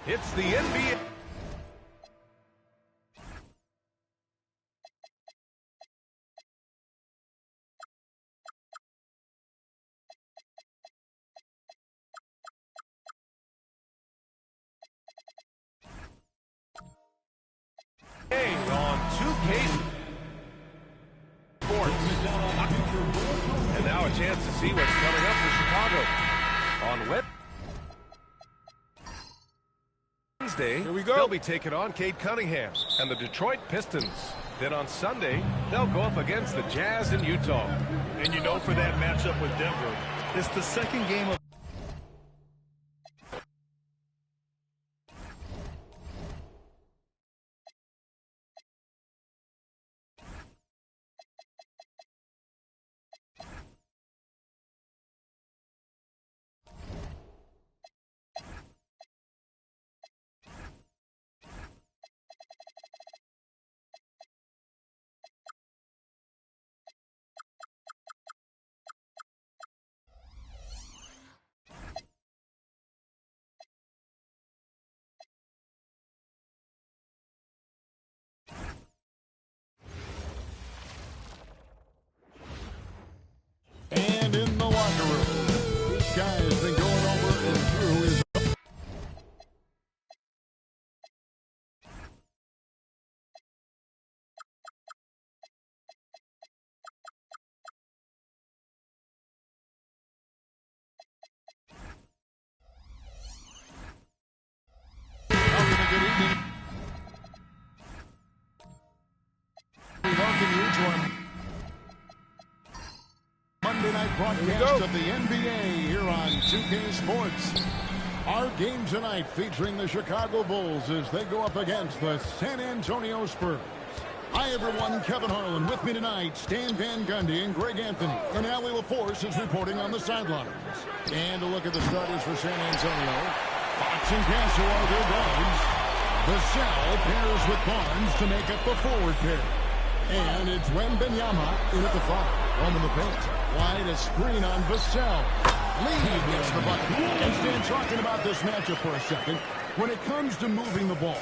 It's the NBA. On 2K Sports. And now a chance to see what's coming up for Chicago on Wednesday. Here we go. They'll be taking on Cade Cunningham and the Detroit Pistons. Then on Sunday, they'll go up against the Jazz in Utah. And you know, for that matchup with Denver, it's the second game of And in the locker room, this guy has been going over and through his good evening. We welcome you to our Monday night broadcast of the NBA here on 2K Sports. Our game tonight featuring the Chicago Bulls as they go up against the San Antonio Spurs. Hi everyone, Kevin Harlan with me tonight, Stan Van Gundy and Greg Anthony. And Allie LaForce is reporting on the sidelines. And a look at the starters for San Antonio. Fox and Castle are their guards. Vassell pairs with Barnes to make up the forward pair. And it's Wembanyama in at the 5. Home in the paint. Wide a screen on Vassell. Lee gets the bucket. And Stan, talking about this matchup for a second. When it comes to moving the ball,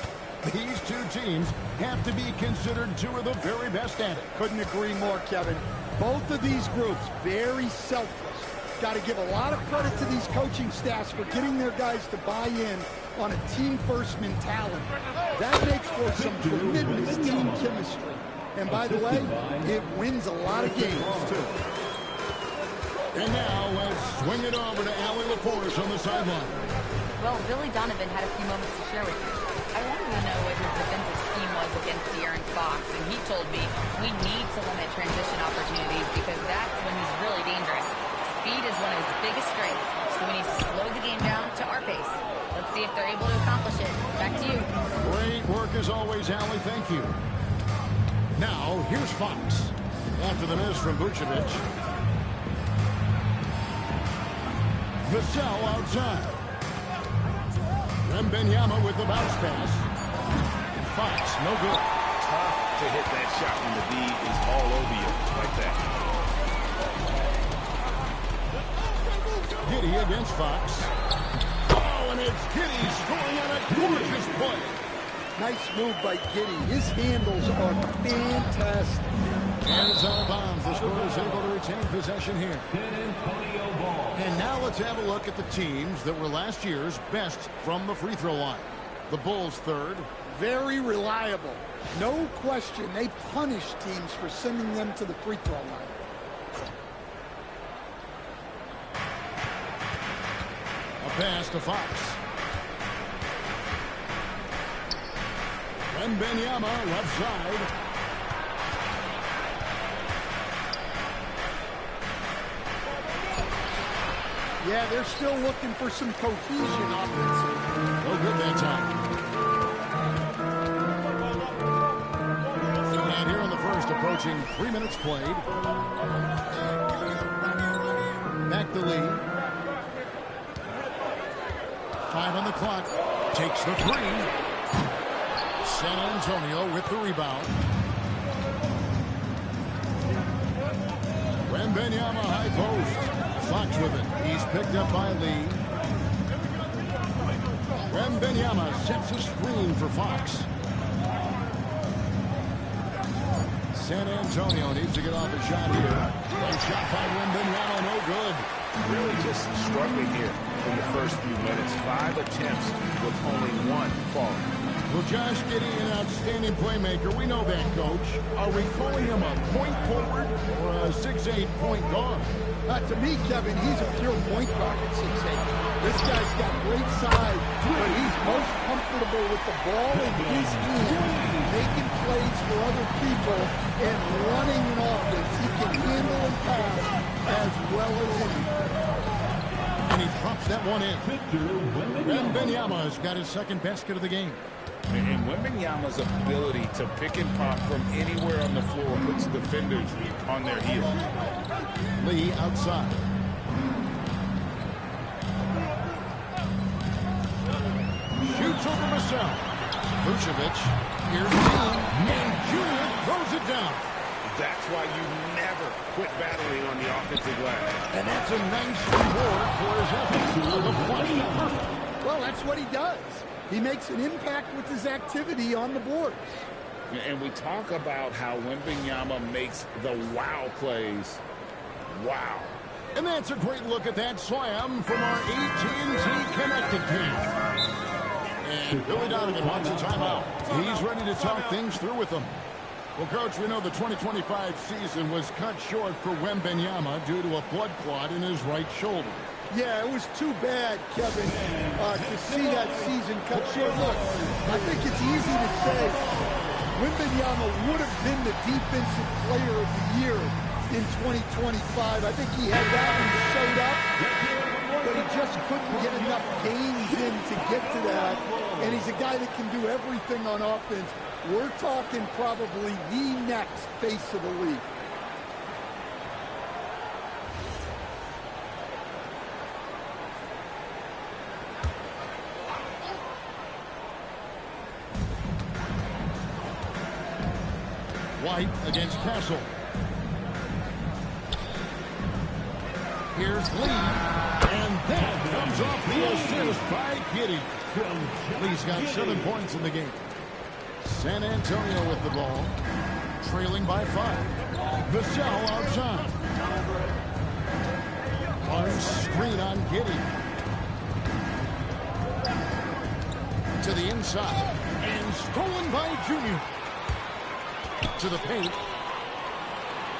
these two teams have to be considered two of the very best at it. Couldn't agree more, Kevin. Both of these groups, very selfless. Got to give a lot of credit to these coaching staffs for getting their guys to buy in on a team-first mentality. That makes for some tremendous team chemistry. And by the way, it wins a lot of games, too. And now let's swing it over to Allie LaForce on the sideline. Well, Billy Donovan had a few moments to share with me. I wanted to know what his defensive scheme was against De'Aaron Fox, and he told me we need to limit transition opportunities because that's when he's really dangerous. Speed is one of his biggest strengths, so we need to slow the game down to our pace. Let's see if they're able to accomplish it. Back to you. Great work as always, Allie. Thank you. Now, here's Fox. After the miss from Vucevic. Vassell outside. Wembanyama with the bounce pass. Fox, no good. Tough to hit that shot when the D is all over you like that. Giddey against Fox. Oh, and it's Giddey scoring on a gorgeous play. Nice move by Giddey. His handles are fantastic. And it's out of bounds. The Spurs able to retain possession here. And now let's have a look at the teams that were last year's best from the free throw line. The Bulls third. Very reliable. No question. They punish teams for sending them to the free throw line. A pass to Fox. Wembanyama left side. Yeah, they're still looking for some cohesion offensively. No good that time. And here in the first, approaching 3 minutes played. Back to Lee. 5 on the clock. Takes the 3. San Antonio with the rebound. Wembanyama high post. Fox with it. He's picked up by Lee. Wembanyama sets a screen for Fox. San Antonio needs to get off a shot here. And shot by Wembanyama, no good. Really just struggling here in the first few minutes. 5 attempts with only 1 falling. Well, Josh Giddey, an outstanding playmaker. We know that, Coach. Are we calling him a point forward or a 6'8" point guard? To me, Kevin, he's a pure point guard at 6'8". This guy's got great size, but he's most comfortable with the ball in his hand, making plays for other people and running an offense. He can handle and pass as well as anyone. And he drops that one in. Wembanyama's got his second basket of the game. And Wembanyama's ability to pick and pop from anywhere on the floor puts defenders on their heels. Lee outside. Shoots over Vassell. Vucevic. Here's Dean. And Junior throws it down. That's why you never quit battling on the offensive glass. And that's a nice reward for his efforts. The flush perfect. Well, that's what he does. He makes an impact with his activity on the boards. And we talk about how Wembanyama makes the wow plays. Wow. And that's a great look at that slam from our AT&T Connected team. And Billy Donovan wants a timeout. He's ready to talk things through with them. Well, Coach, we know the 2025 season was cut short for Wembanyama due to a blood clot in his right shoulder. Yeah, it was too bad, Kevin, to see that season cut short. Look, I think it's easy to say Wembanyama would have been the defensive player of the year in 2025. I think he had that one showed up, but he just couldn't get enough games in to get to that. And he's a guy that can do everything on offense. We're talking probably the next face of the league. White against Castle. Here's Lee. And that comes off the assist by Giddey. Lee's got 7 points in the game. San Antonio with the ball. Trailing by 5. Vassell outside. Barnes screen on Giddey. To the inside. And stolen by Junior. To the paint.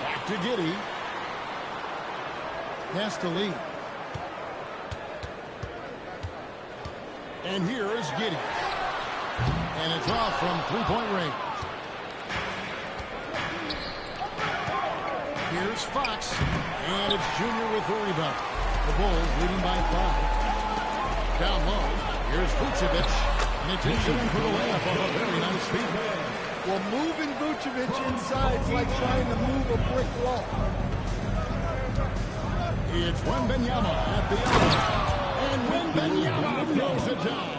Back to Giddey. Pass to Lee. And here is Giddey. And it's off from three-point range. Here's Fox. And it's Junior with the rebound. The Bulls leading by 5. Down low. Here's Vucevic. And it takes him in for the layup on a very nice feed. Well, moving Vucevic inside is like trying to move a brick wall. It's Wembanyama at the other. And Wembanyama throws it down.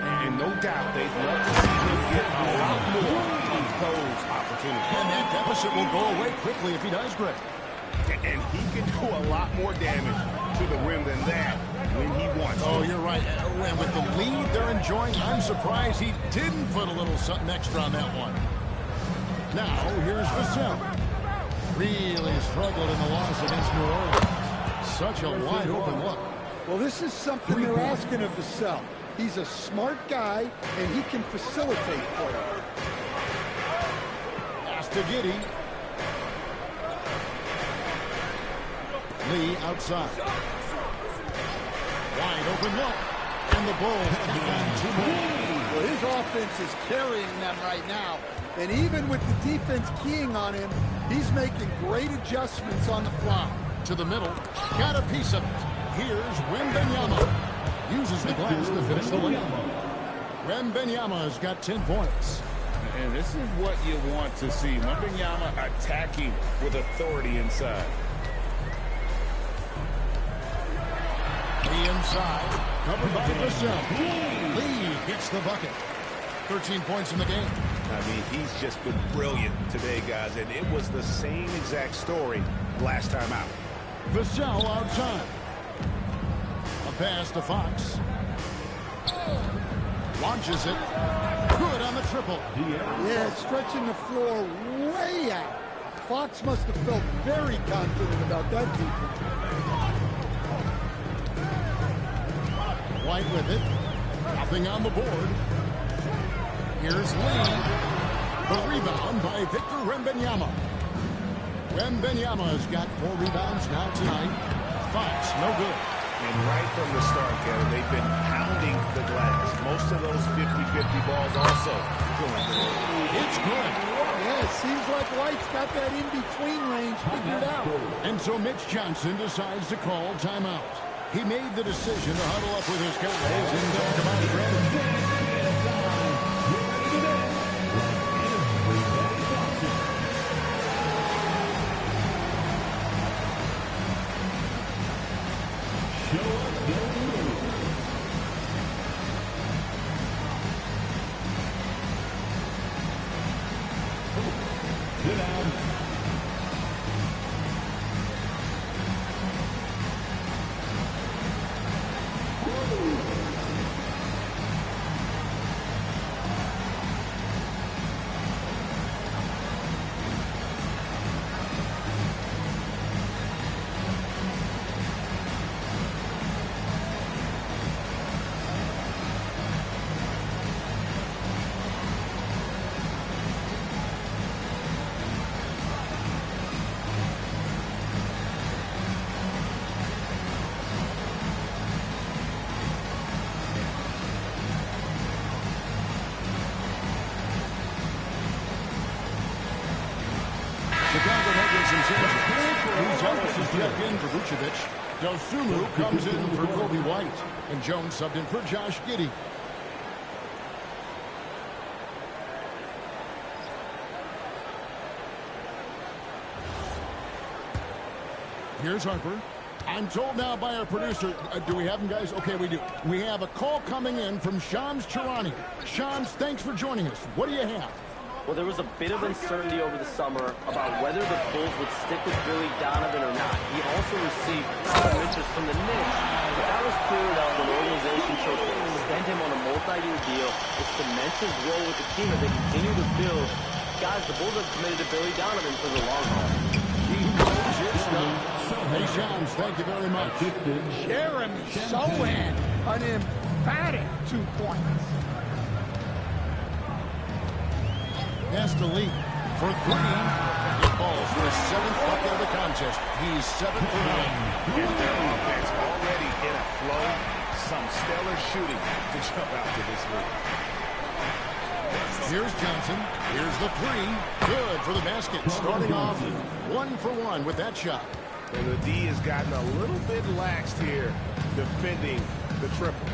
And no doubt they'd love to see him get a lot more of those opportunities. And that deficit will go away quickly if he does, Greg. And he can do a lot more damage to the rim than that when he wants to. Oh, you're right. And with the lead they're enjoying, I'm surprised he didn't put a little something extra on that one. Now, here's Vassell. Really struggled in the loss against New Orleans. Such a wide open look. Well, this is something they're asking of Vassell. He's a smart guy, and he can facilitate for them. Pass to Giddey. Lee outside. Wide open look. And the Bulls on 2 more. Well, his offense is carrying them right now. And even with the defense keying on him, he's making great adjustments on the fly. To the middle. Got a piece of it. Here's Wembanyama. Uses the glass to finish the layup. Wembanyama's got 10 points. And this is what you want to see. Wembanyama attacking with authority inside. The inside. Covered by Vassell. Lee gets the bucket. 13 points in the game. I mean, he's just been brilliant today, guys. And it was the same exact story last time out. Vassell outside. A pass to Fox. Launches it. Good on the triple. Yeah, stretching the floor way out. Fox must have felt very confident about that deep. White with it. Nothing on the board. Here's Lee. The rebound by Victor Wembanyama. Wembanyama's got 4 rebounds now tonight. Fox, no good. And right from the start, Kevin, they've been pounding the glass. Most of those 50-50 balls also going good. It's good. Yeah, it seems like White's got that in-between range figured out. And so Mitch Johnson decides to call timeout. He made the decision to huddle up with his guys and talk about strategy. Chicago making some changes. Gonzalez is checked in for Vucevic. Dosunmu comes in for Kobe White. And Jones subbed in for Josh Giddey. Here's Harper. I'm told now by our producer, do we have him, guys? Okay, we do. We have a call coming in from Shams Charania. Shams, thanks for joining us. What do you have? Well, there was a bit of uncertainty over the summer about whether the Bulls would stick with Billy Donovan or not. He also received some interest from the Knicks, but that was cleared up when the organization chose to extend him on a multi-year deal. It cements his role with the team as they continue to build. Guys, the Bulls are committed to Billy Donovan for the long haul. Hey, Shams, thank you very much. Jeremy Sochan, an emphatic 2 points. Has to lead for 3. It falls for his 7th bucket of the contest. He's 7 for 9. And their offense already in a flow. Some stellar shooting to jump out to this league. Here's Johnson. Here's the 3. Good for the basket. Starting off 1 for 1 with that shot. And the D has gotten a little bit laxed here defending the triple.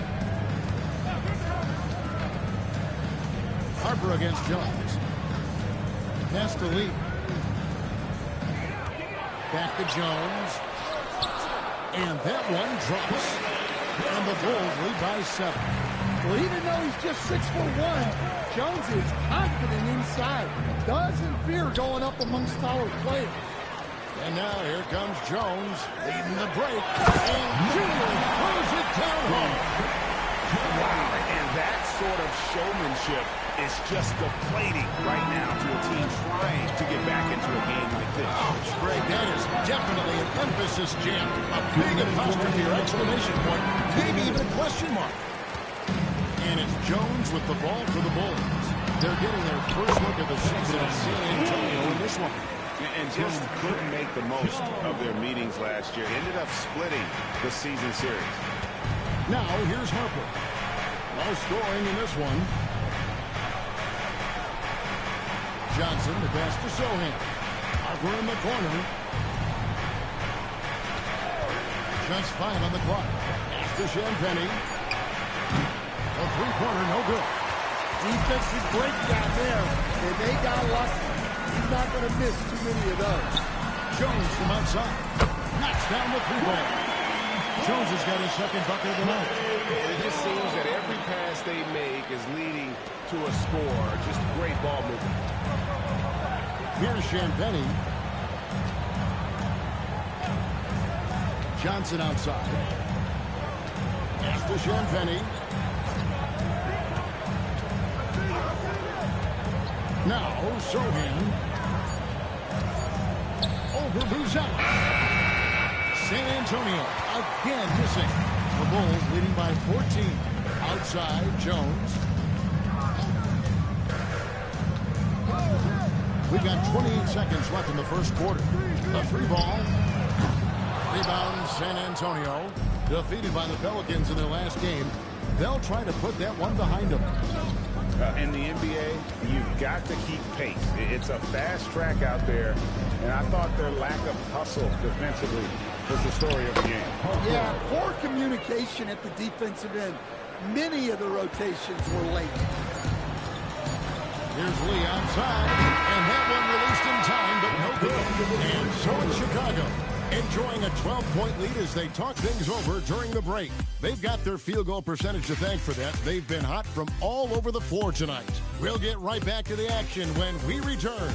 Harper against Jones. Pass to Lee. Back to Jones. And that one drops. And the Bulls lead by 7. Well, even though he's just 6'1", Jones is confident inside. Doesn't fear going up amongst taller players. And now here comes Jones leading the break. And Junior throws it down home. Wow, and that sort of showmanship is just deflating right now to a team trying to get back into a game like this. Ouch, Greg, that is definitely an emphasis jam. A big apostrophe or exclamation point, maybe even a question mark. And it's Jones with the ball for the Bulls. They're getting their first look at the season in San Antonio in this one. And just couldn't make the most of their meetings last year. Ended up splitting the season series. Now here's Harper. No scoring in this one. Johnson, the pass to Sochan. Harper in the corner. Just 5 on the clock. Pass to Champagnie. A 3-pointer, no good. Defensive breakdown there, and they got lucky. He's not going to miss too many of those. Jones from outside. Knocks down the 3-ball. Jones has got his second bucket of the night. And it just seems that every pass they make is leading to a score. Just great ball movement. Here's Champagnie. Johnson outside. Pass to Champagnie. Now, Sohan. Over Buzzell. San Antonio again missing. The Bulls leading by 14. Outside, Jones. We got 28 seconds left in the first quarter. The 3-ball. Rebound, San Antonio. Defeated by the Pelicans in their last game. They'll try to put that one behind them. In the NBA, you've got to keep pace. It's a fast track out there, and I thought their lack of hustle defensively was the story of the game. Yeah, poor communication at the defensive end. Many of the rotations were late. Here's Lee outside, and that one released in time, but no good. And so it's Chicago, enjoying a 12-point lead as they talk things over during the break. They've got their field goal percentage to thank for that. They've been hot from all over the floor tonight. We'll get right back to the action when we return.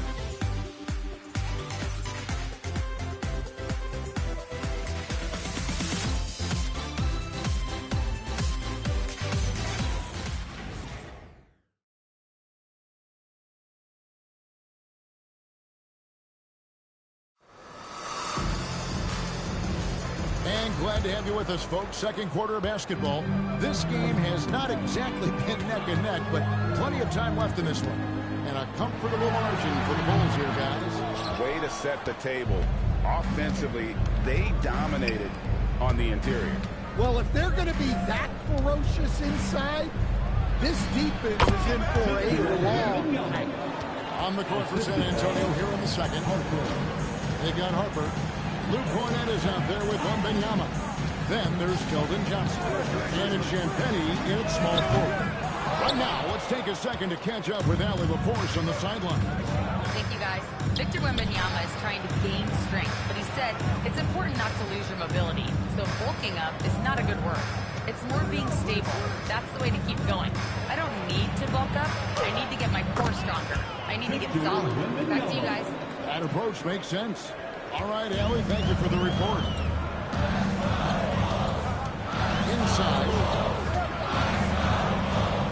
Glad to have you with us, folks. Second quarter of basketball. This game has not exactly been neck and neck, but plenty of time left in this one. And a comfortable margin for the Bulls here, guys. Way to set the table. Offensively, they dominated on the interior. Well, if they're going to be that ferocious inside, this defense is in for a long night. On the court for San Antonio here in the second. They got Harper. Luke Cornett is out there with Wembanyama. Then there's Keldon Johnson. And Champagnie in small forward. Right now, let's take a second to catch up with Allie LaForce on the sideline. Thank you, guys. Victor Wembanyama is trying to gain strength, but he said it's important not to lose your mobility. So bulking up is not a good word. It's more being stable. That's the way to keep going. I don't need to bulk up. I need to get my core stronger. I need to get solid. Back to you guys. That approach makes sense. All right, Allie, thank you for the report. Inside.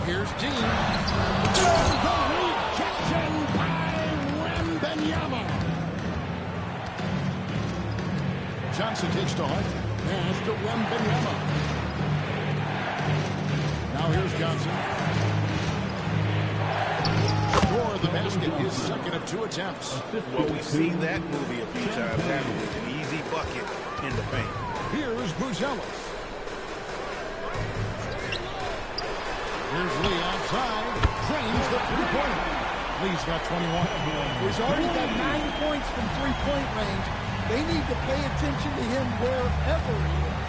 Here's Dean. The rejection by Wembanyama. Johnson takes to Hart. Pass to Wembanyama. Now here's Johnson. Score the basket, his second of 2 attempts. Well, we've seen that movie a few times, haven't we? An easy bucket in the paint. Here's Buzzell. Here's Lee outside. Drains the 3-pointer. Lee's got 21. He's already got 9 points from 3-point range. They need to pay attention to him wherever he is.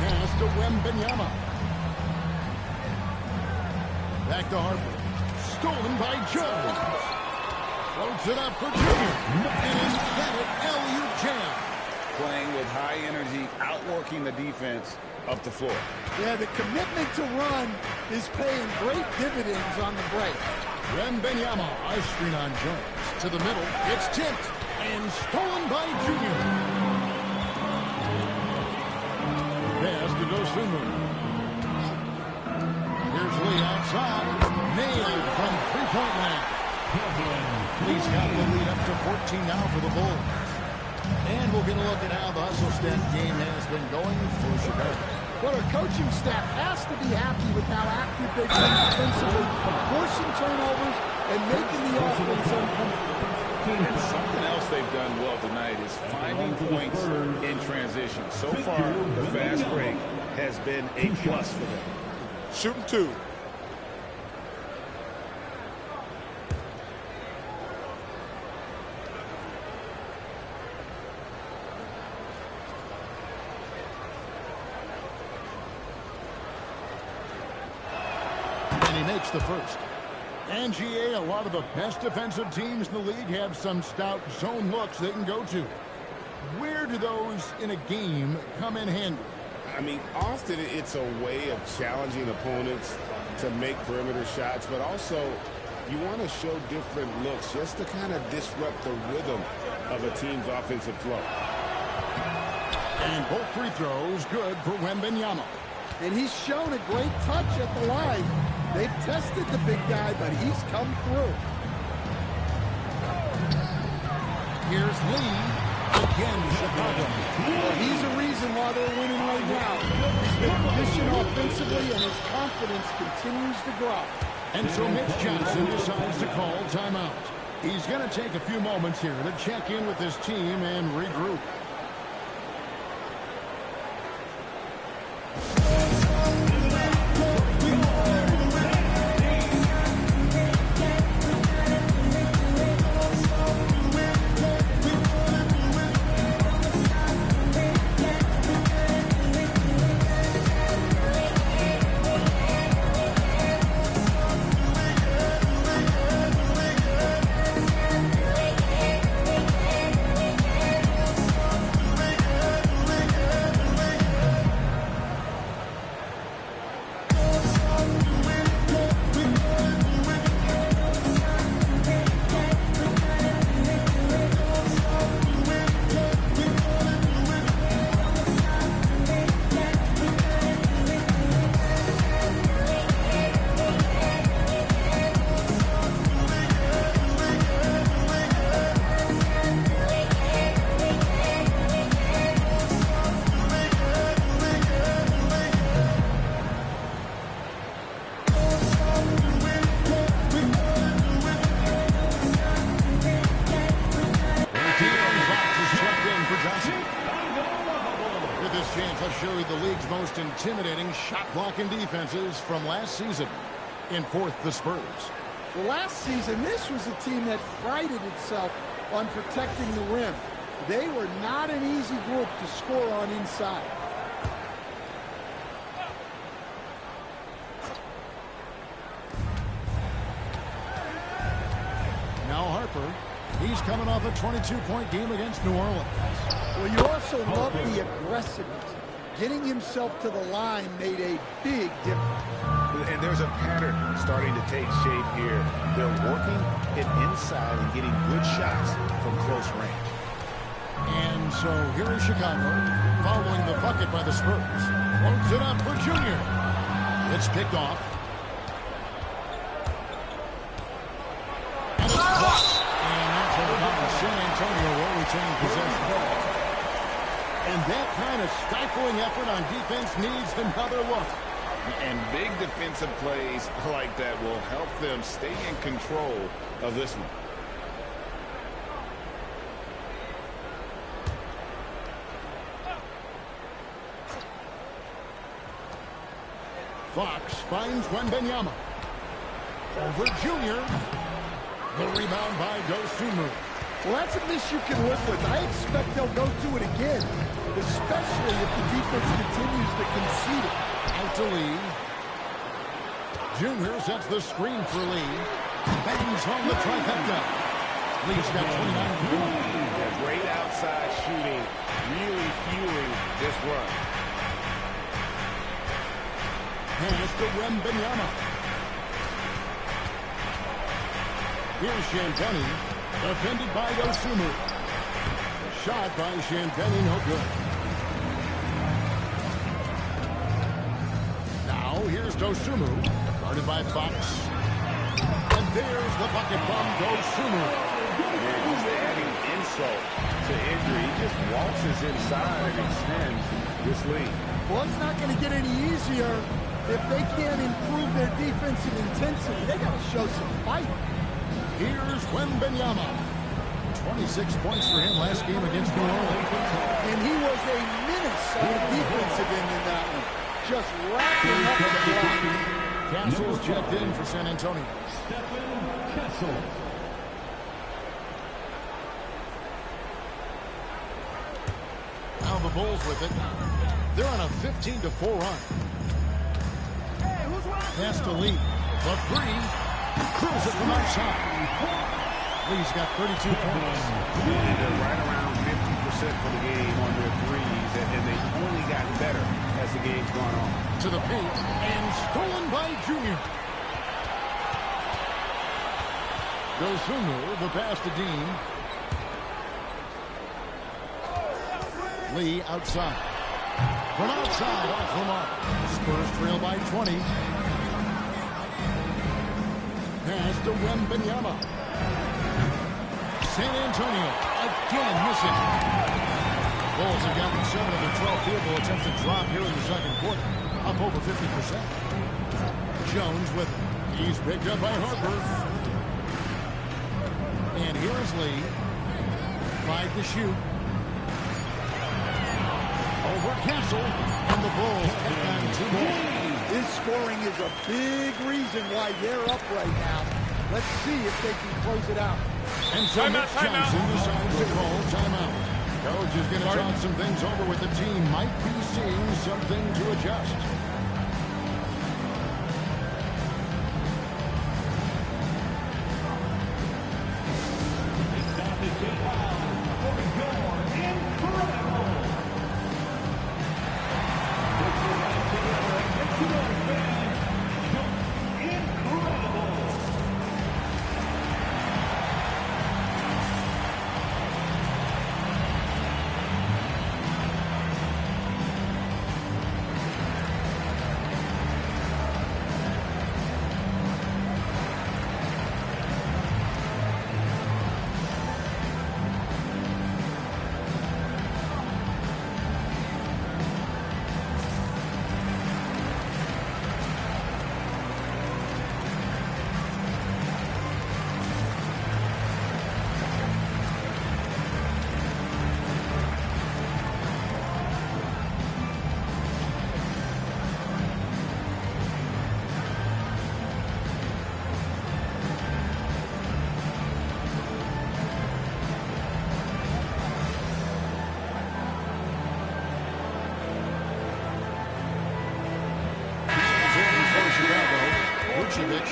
Pass to Wembanyama. Back to Harper. Stolen by Jones. Floats it up for Junior. An emphatic LU jam. Playing with high energy, outworking the defense up the floor. Yeah, the commitment to run is paying great dividends on the break. Wembanyama, a screen on Jones. To the middle, it's tipped and stolen by Junior. Pass to Dosunmu. Here's Lee outside. Nailed from 3-point land. Lee's got the lead up to 14 now for the Bulls. And we'll get a look at how the hustle stat game has been going for Chicago. Well, our coaching staff has to be happy with how active they've been defensively, forcing turnovers and making the offense uncomfortable. And something else they've done well tonight is finding points in transition. So far, the fast break has been a plus for them. Shooting 2. And he makes the first. And GA, a lot of the best defensive teams in the league have some stout zone looks they can go to. Where do those in a game come in handy? I mean, often it's a way of challenging opponents to make perimeter shots, but also you want to show different looks just to kind of disrupt the rhythm of a team's offensive flow. And both free throws good for Wembanyama. And he's shown a great touch at the line. They've tested the big guy, but he's come through. Here's Lee. Again, Chicago. Well, he's a reason why they're winning right now. He's been efficient offensively, and his confidence continues to grow. And so Mitch Johnson decides to call timeout. He's going to take a few moments here to check in with his team and regroup. Intimidating shot-blocking defenses from last season. In fourth, the Spurs. Well, last season, this was a team that prided itself on protecting the rim. They were not an easy group to score on inside. Now Harper. He's coming off a 22-point game against New Orleans. Well, you also love the aggressiveness. Getting himself to the line made a big difference. And there's a pattern starting to take shape here. They're working it inside and getting good shots from close range. And so here is Chicago, following the bucket by the Spurs. Floats it up for Junior. It's picked off. And it's blocked. And that's about San Antonio will retain possession. And that kind of stifling effort on defense needs another look. And big defensive plays like that will help them stay in control of this one. Fox finds Wembanyama. Over Junior. The rebound by Dosunmu. Well, that's a miss you can live with. I expect they'll go to it again, especially if the defense continues to concede it. Out to Lee. Junior sets the screen for Lee. Bangs home the trifecta. Lee's got 29 points. Yeah, great outside shooting, really fueling this run. Pass to Wembanyama. Here's Shantani. Defended by Dosunmu. Shot by Shantani, no good. Now here's Dosunmu. Guarded by Fox. And there's the bucket from Dosunmu. And he's adding insult to injury. He just waltzes inside and extends this lead. Well, it's not going to get any easier if they can't improve their defensive intensity. They got to show some fight. Here's Wembanyama. 26 points for him last game against New Orleans. And he was a menace on the defensive end in that one. Just racking up the blocks. Castle's checked in for San Antonio. Stephen Kessel. Now the Bulls with it. They're on a 15-4 run. Pass to Lee. The three. Curls it from outside. Lee's got 32 points. And they're right around 50% for the game on their threes, and they've only gotten better as the game's gone on. To the paint, and stolen by Junior. Dosunmu, the pass to Dean. Lee outside. From outside, off the mark. Spurs trail by 20. Pass to Wembanyama. San Antonio again missing. Bulls have gotten 7 of their 12 field goal attempts to drop here in the second quarter, up over 50%. Jones with it. He's picked up by Harper. And here is Lee. 5 to shoot. Over Castle. And the Bulls take on 2 more. His scoring is a big reason why they're up right now. Let's see if they can close it out. And so Mitch Johnson decides to call timeout. Coach is going to talk some things over with the team. Might be seeing something to adjust.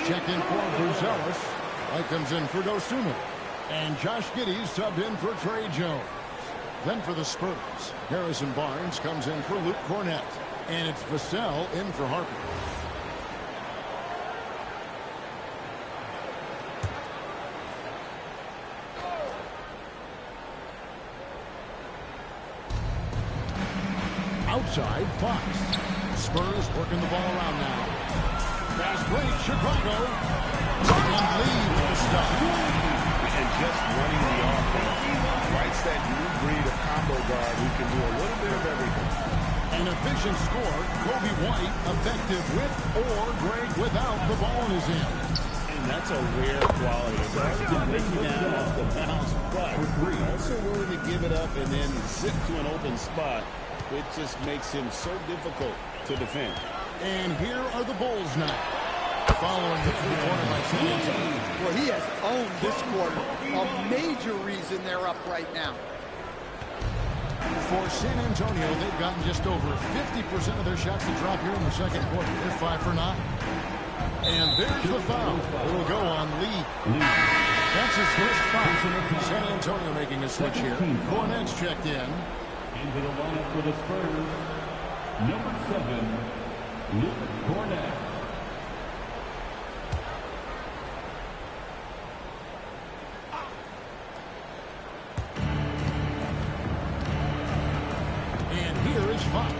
Checked in for Bruzelis. White comes in for Dosunmu. And Josh Giddey subbed in for Trey Jones. Then for the Spurs, Harrison Barnes comes in for Luke Cornett. And it's Vassell in for Harper. Outside, Fox. Spurs working the ball around now. Fast break, Chicago. And lead with the stop. And just running the offense. White's that new breed of combo guard who can do a little bit of everything. An efficient score, Kobe White effective with or great without the ball in his hand. And that's a rare quality. Breaking down off the bounce, but also willing to give it up and then zip to an open spot. It just makes him so difficult to defend. And here are the Bulls now. Following the three-quarter by San Antonio. Well, he has owned this quarter. A major reason they're up right now. For San Antonio, they've gotten just over 50% of their shots to drop here in the second quarter. They're 5 for 9. And there's the foul. It'll go on Lee. That's his first foul. San Antonio making a switch here. Cornett's checked in. Into the lineup for the Spurs, number 7, Luke Cornett. And here is Fox.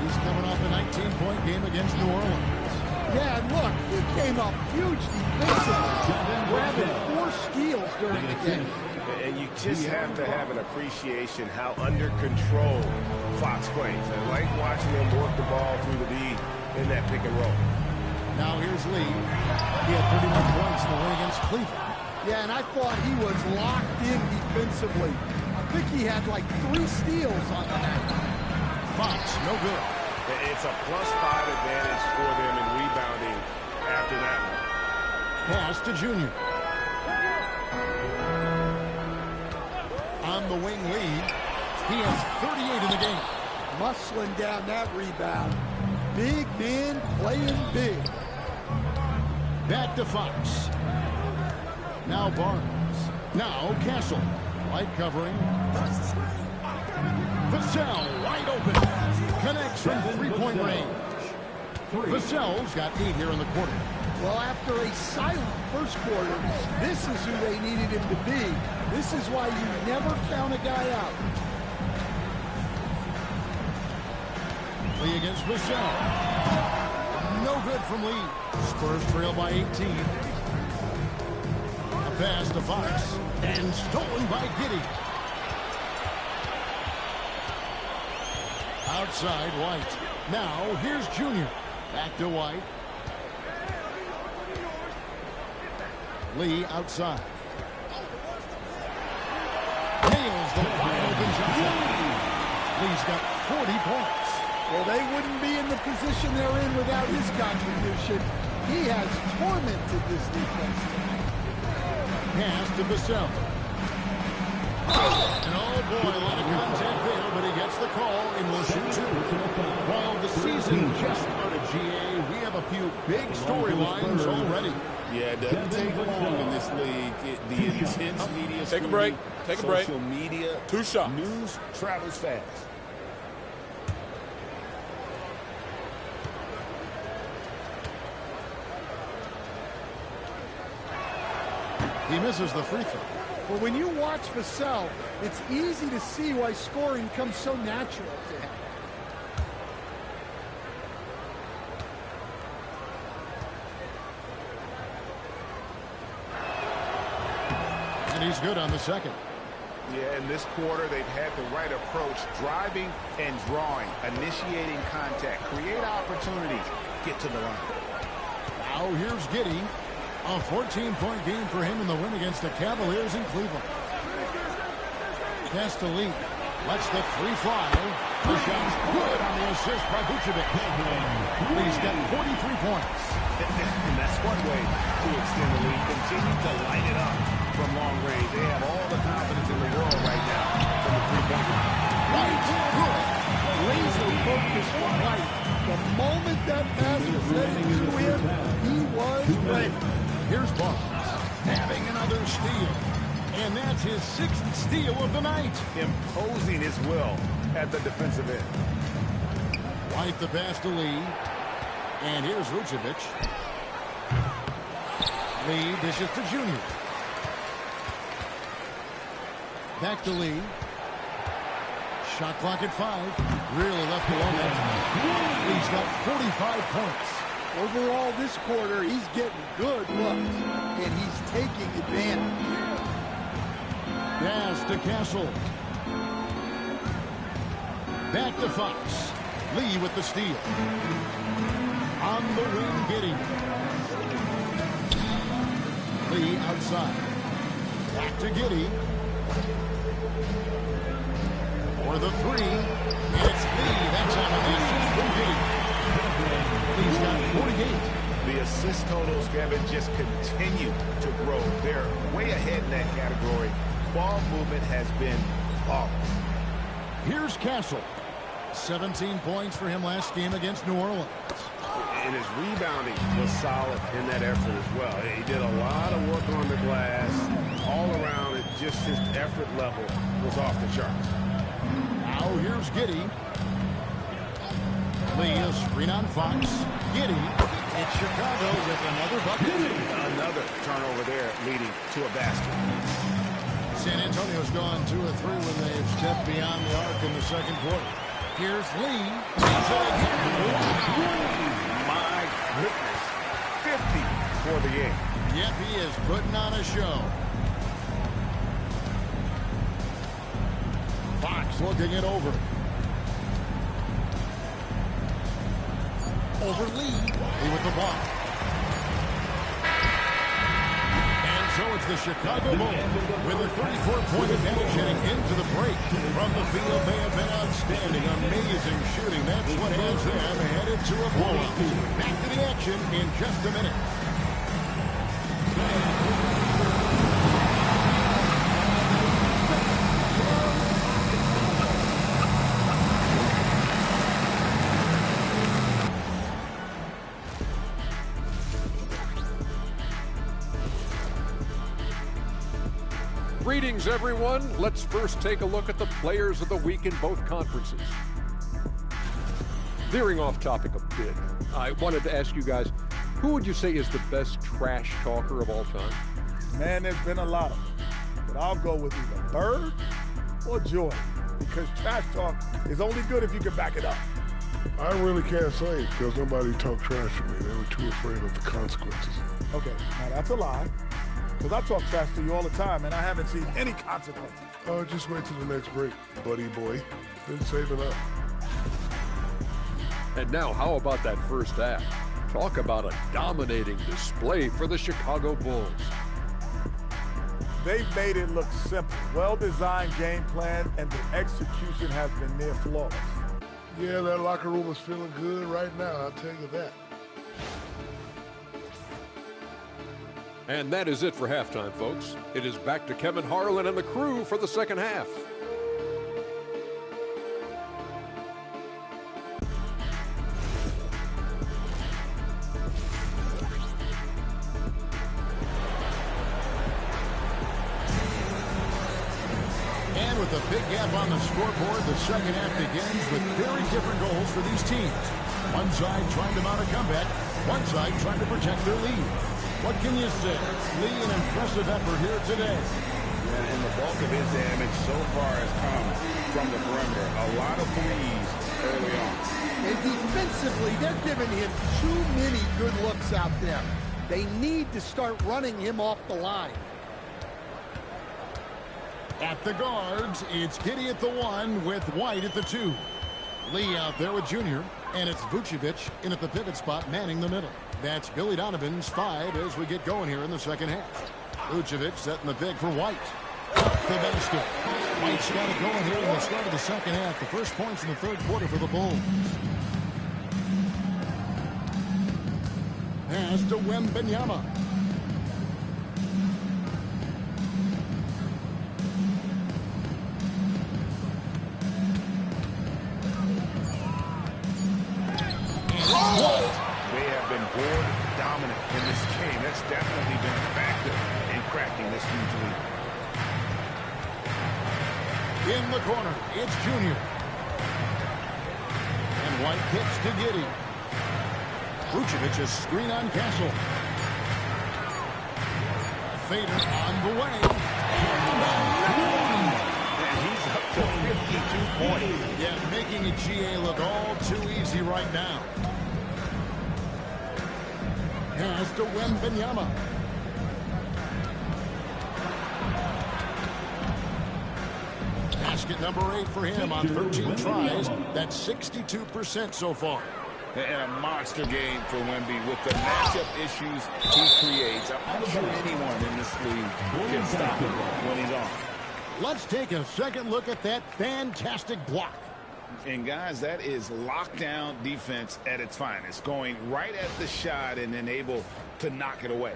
He's coming off a 19-point game against New Orleans. Yeah, and look, he came up huge defensively, grabbing 4 steals during the game. And you just have to have an appreciation how under control Fox plays. I like watching him work the ball through the D in that pick and roll. Now here's Lee. He had 31 points in the win against Cleveland. Yeah, and I thought he was locked in defensively. I think he had like 3 steals on the night. Fox, no good. It's a +5 advantage for them in rebounding after that one. Pass to Junior. On the wing lead. He has 38 in the game. Muscling down that rebound. Big man playing big. Back to Fox. Now Barnes. Now Castle. White covering. Vassell wide open. Connects from 3-point range. Vassell's got 8 here in the quarter. Well, after a silent first quarter, this is who they needed him to be. This is why you never count a guy out. Lee against Vassell. No good from Lee. Spurs trail by 18. A pass to Fox. And stolen by Giddey. Outside, White. Now, here's Junior. Back to White. Lee outside. Nails the wide open shot. Lee's got 40 points. Well, they wouldn't be in the position they're in without his contribution. He has tormented this defense tonight. Pass to Vassell. And oh boy, a lot of contact there, but he gets the call and will shoot two. While the season just started, GA, we have a few big storylines already. Yeah, it doesn't take long in this league. The intense media. Take a break. Take a break. Social media. 2 shots. News travels fast. He misses the free throw. Well, when you watch Vassell, it's easy to see why scoring comes so natural to him. And he's good on the second. Yeah, in this quarter, they've had the right approach, driving and drawing, initiating contact, create opportunities, get to the line. Now here's Giddey. A 14-point game for him in the win against the Cavaliers in Cleveland. Pass to Lee. Lets the three fly. The shot's good on the assist by Vucevic. Lee's got 43 points. And that's one way to extend the lead. Continue to light it up from long range. They have all the confidence in the world right now from the three-point line. Right, good. Laser focus from White. The moment that pass was headed to him, he was ready. Here's Barnes having another steal. And that's his 6th steal of the night. Imposing his will at the defensive end. White the pass to Lee. And here's Vucevic. Lee dishes to Junior. Back to Lee. Shot clock at 5. Really left alone that time. Lee's got 45 points. Overall, this quarter, he's getting good looks, and he's taking advantage. Pass to Castle. Back to Fox. Lee with the steal. On the wing, Giddey. Lee outside. Back to Giddey. For the three. And it's Lee. That's on the assist from Giddey. He's got 48. The assist totals, Kevin, just continue to grow. They're way ahead in that category. Ball movement has been flawless. Here's Castle. 17 points for him last game against New Orleans. And his rebounding was solid in that effort as well. He did a lot of work on the glass. All around, just his effort level was off the charts. Now here's Giddey. Lee, a screen on Fox. Giddey. It's Chicago with another bucket. Another turnover there leading to a basket. San Antonio's gone 2 of 3 when they've stepped beyond the arc in the second quarter. Here's Lee. My goodness. 50 for the game. Yep, he is putting on a show. Fox looking it over. Over Lee. Lee with the block. And so it's the Chicago Bulls with a 34-point advantage heading into the break. From the field, they have been outstanding. Amazing shooting. That's what has them headed to a blowout. Back to the action in just a minute. Greetings, everyone. Let's first take a look at the players of the week in both conferences. Veering off topic a bit, I wanted to ask you guys, who would you say is the best trash talker of all time? Man, there's been a lot of them. But I'll go with either Bird or Jordan. Because trash talk is only good if you can back it up. I really can't say because nobody talked trash to me. They were too afraid of the consequences. Okay, now that's a lie. Because I talk trash to you all the time, and I haven't seen any consequences. Oh, just wait till the next break, buddy boy. Been saving up. And now, how about that first half? Talk about a dominating display for the Chicago Bulls. They've made it look simple. Well-designed game plan, and the execution has been near flawless. Yeah, that locker room is feeling good right now, I'll tell you that. And that is it for halftime, folks. It is back to Kevin Harlan and the crew for the second half. And with a big gap on the scoreboard, the second half begins with very different goals for these teams. One side trying to mount a comeback, one side trying to protect their lead. What can you say? Lee, an impressive effort here today. And the bulk of his damage so far has come from the perimeter. A lot of threes early on. And defensively, they're giving him too many good looks out there. They need to start running him off the line. At the guards, it's Giddey at the 1 with White at the 2. Lee out there with Junior, and it's Vucevic in at the pivot spot manning the middle. That's Billy Donovan's 5 as we get going here in the second half. Vucevic setting the pick for White. The basket. White's got it going here in the start of the second half. The first points in the third quarter for the Bulls. Pass to Wembanyama. They have been board dominant in this game. That's definitely been a factor in cracking this huge lead. In the corner, it's Junior. And White kicks to Giddey. Vucevic is screen on Castle. Fader on the way. And he's up to 52 points. Yeah, making a GA look all too easy right now. Pass to Wembanyama. Basket number 8 for him on 13 tries. That's 62% so far. And a monster game for Wemby with the matchup issues he creates. I'm not sure anyone in this league can stop him when he's on. Let's take a second look at that fantastic block. And guys, that is lockdown defense at its finest. Going right at the shot and then able to knock it away.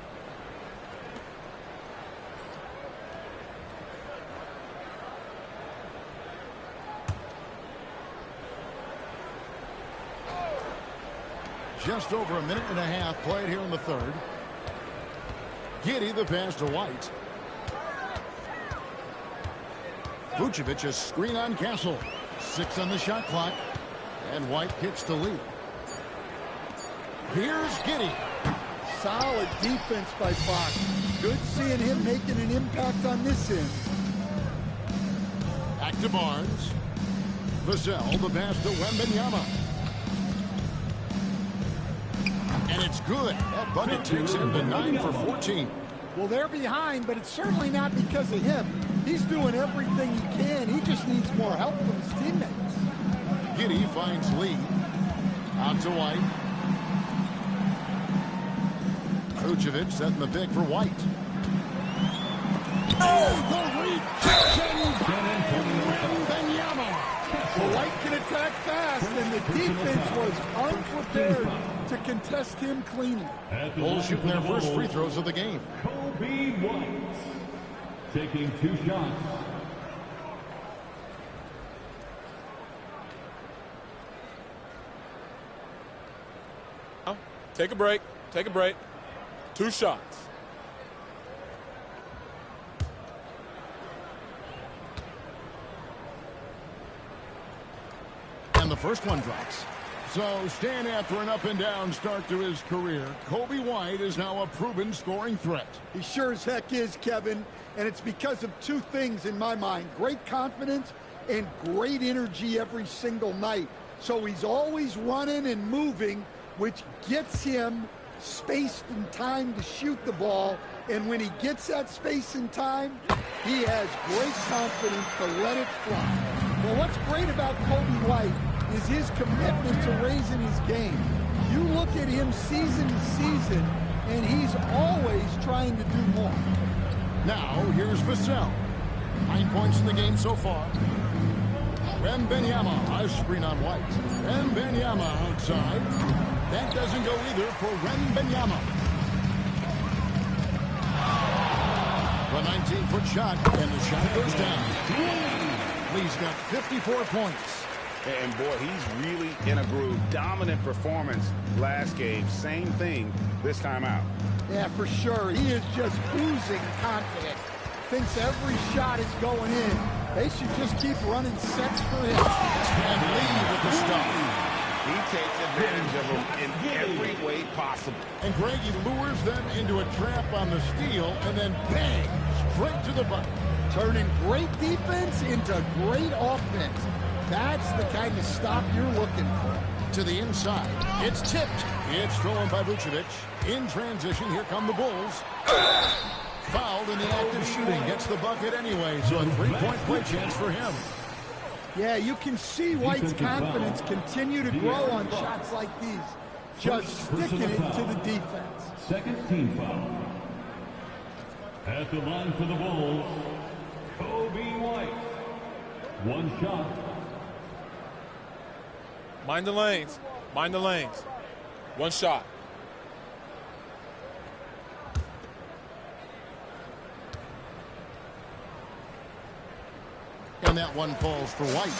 Just over a minute and a half played here in the third. Giddey the pass to White. Vucevic a screen on Castle. 6 on the shot clock. And White hits the lead. Here's Giddey. Solid defense by Fox. Good seeing him making an impact on this end. Back to Barnes. Vassell the pass to Wembanyama. And it's good. That bucket takes him to 9 for 14. Well, they're behind, but it's certainly not because of him. He's doing everything he can. He just needs more help from his teammates. Giddey finds Lee. Out to White. Vucevic setting the pick for White. Oh, the rejection by Wembanyama. Well, White can attack fast, and the defense was unprepared to contest him cleanly. Bulls shooting their first free throws of the game. Kobe White taking 2 shots. Take a break. Take a break. 2 shots. And the first one drops. So, staying after an up-and-down start to his career, Kobe White is now a proven scoring threat. He sure as heck is, Kevin, and it's because of 2 things in my mind. Great confidence and great energy every single night. So he's always running and moving, which gets him space and time to shoot the ball, and when he gets that space and time, he has great confidence to let it fly. Well, what's great about Coby White is his commitment to raising his game. You look at him season to season, and he's always trying to do more. Now, here's Vassell. 9 points in the game so far. Wembanyama, a screen on White. Wembanyama outside. That doesn't go either for Wembanyama. The 19-foot shot, and the shot goes down. Lee's got 54 points. And boy, he's really in a groove. Dominant performance last game. Same thing this time out. Yeah, for sure. He is just oozing confidence. Thinks every shot is going in. They should just keep running sets for him. And Lee with the stop. He takes advantage of them in every way possible. And Greg, he lures them into a trap on the steal, and then bang, straight to the bucket. Turning great defense into great offense. That's the kind of stop you're looking for. To the inside. It's tipped. It's stolen by Vucevic. In transition, here come the Bulls. Fouled in the act of shooting. Gets the bucket anyway, so a three-point play chance for him. Yeah, you can see White's confidence continue to grow on shots like these. Just sticking it to the defense. Second team foul. At the line for the Bulls, Coby White. One shot. Mind the lanes. Mind the lanes. One shot. And that one falls for White.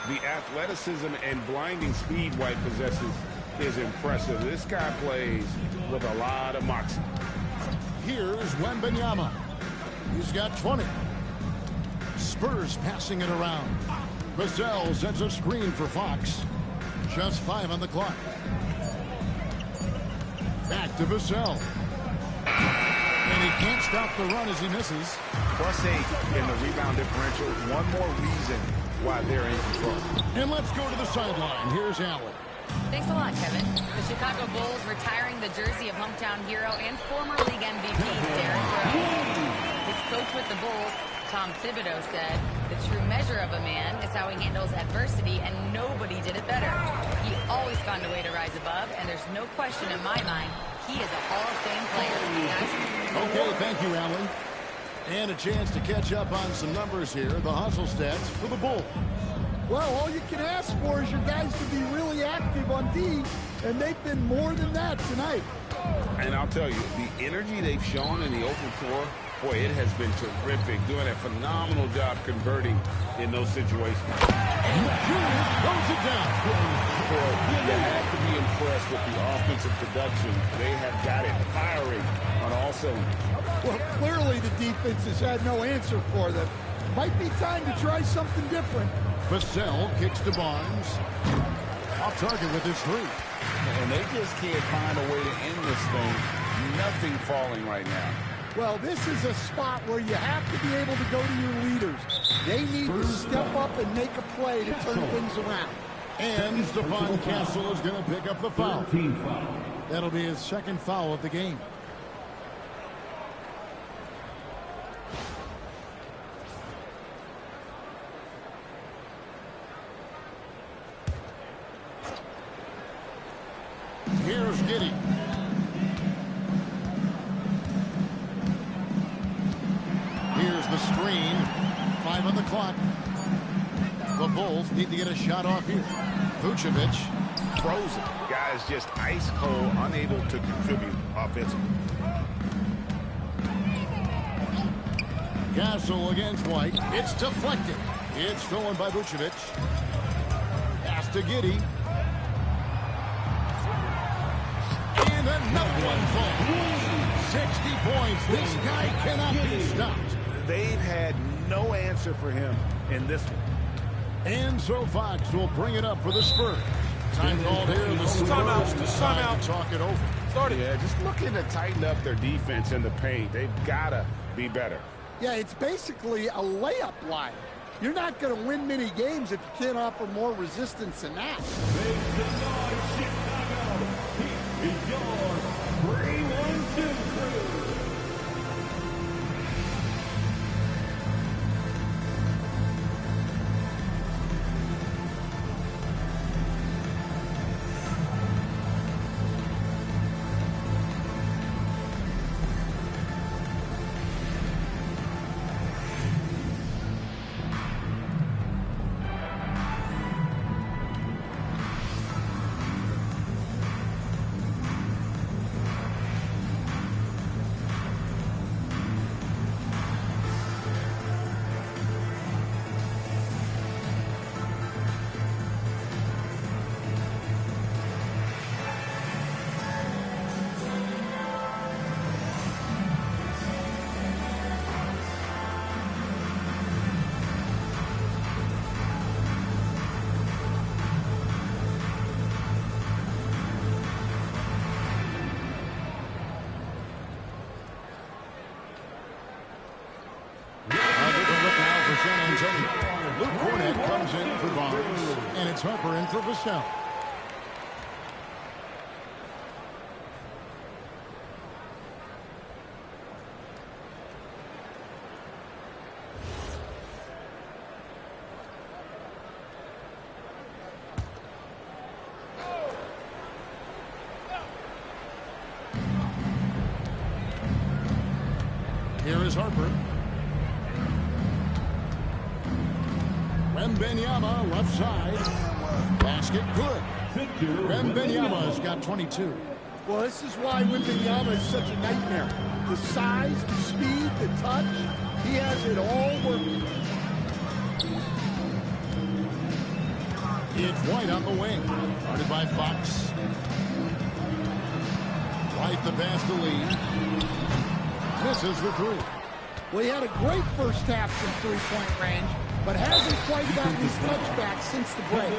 The athleticism and blinding speed White possesses is impressive. This guy plays with a lot of moxie. Here's Wembanyama. He's got 20. Spurs passing it around. Vassell sends a screen for Fox. Just 5 on the clock. Back to Vassell. And he can't stop the run as he misses. +8 in the rebound differential. One more reason why they're in control. And let's go to the sideline. Here's Allen. Thanks a lot, Kevin. The Chicago Bulls retiring the jersey of hometown hero and former league MVP Derrick Rose. His coach with the Bulls, Tom Thibodeau, said, "The true measure of a man is how he handles adversity, and nobody did it better. He always found a way to rise above, and there's no question in my mind he is a Hall of Fame player." Okay, thank you, Allen. And a chance to catch up on some numbers here. The hustle stats for the Bulls. Well, all you can ask for is your guys to be really active on D, and they've been more than that tonight. And I'll tell you, the energy they've shown in the open floor, boy, it has been terrific. Doing a phenomenal job converting in those situations. And Julius throws it down. Boy, you have to be impressed with the offensive production. They have got it firing on all cylinders. Well, clearly the defense has had no answer for them. Might be time to try something different. Vassell kicks to Barnes. Off target with his three. And they just can't find a way to end this thing. Nothing falling right now. Well, this is a spot where you have to be able to go to your leaders. They need to step up and make a play to turn things around. And Stephon Castle is going to pick up the foul. That'll be his second foul of the game. Here's Giddey. Here's the screen. 5 on the clock. The Bulls need to get a shot off here. Vucevic. Frozen. Guys just ice cold, unable to contribute offensively. Castle against White. It's deflected. It's stolen by Vucevic. Pass to Giddey. And another one falls. 60 points. This guy cannot be stopped. They've had no answer for him in this one. And so Fox will bring it up for the Spurs. Time called here. The Spurs decide to talk it over. Started. Yeah, just looking to tighten up their defense in the paint. They've got to be better. Yeah, it's basically a layup line. You're not going to win many games if you can't offer more resistance than that. Chicago. He is yours. Antonio. Luke Cornett comes in for Barnes, and it's Harper in for Vassell. Here is Harper. Wembanyama left side. Basket good. Wembanyama's got 22. Well, this is why Wembanyama is such a nightmare. The size, the speed, the touch, he has it all working. It's White on the wing. Guarded by Fox. White the pass to Lee. Misses the three. Well, he had a great first half from three-point range, but hasn't quite gotten his touchback since the break.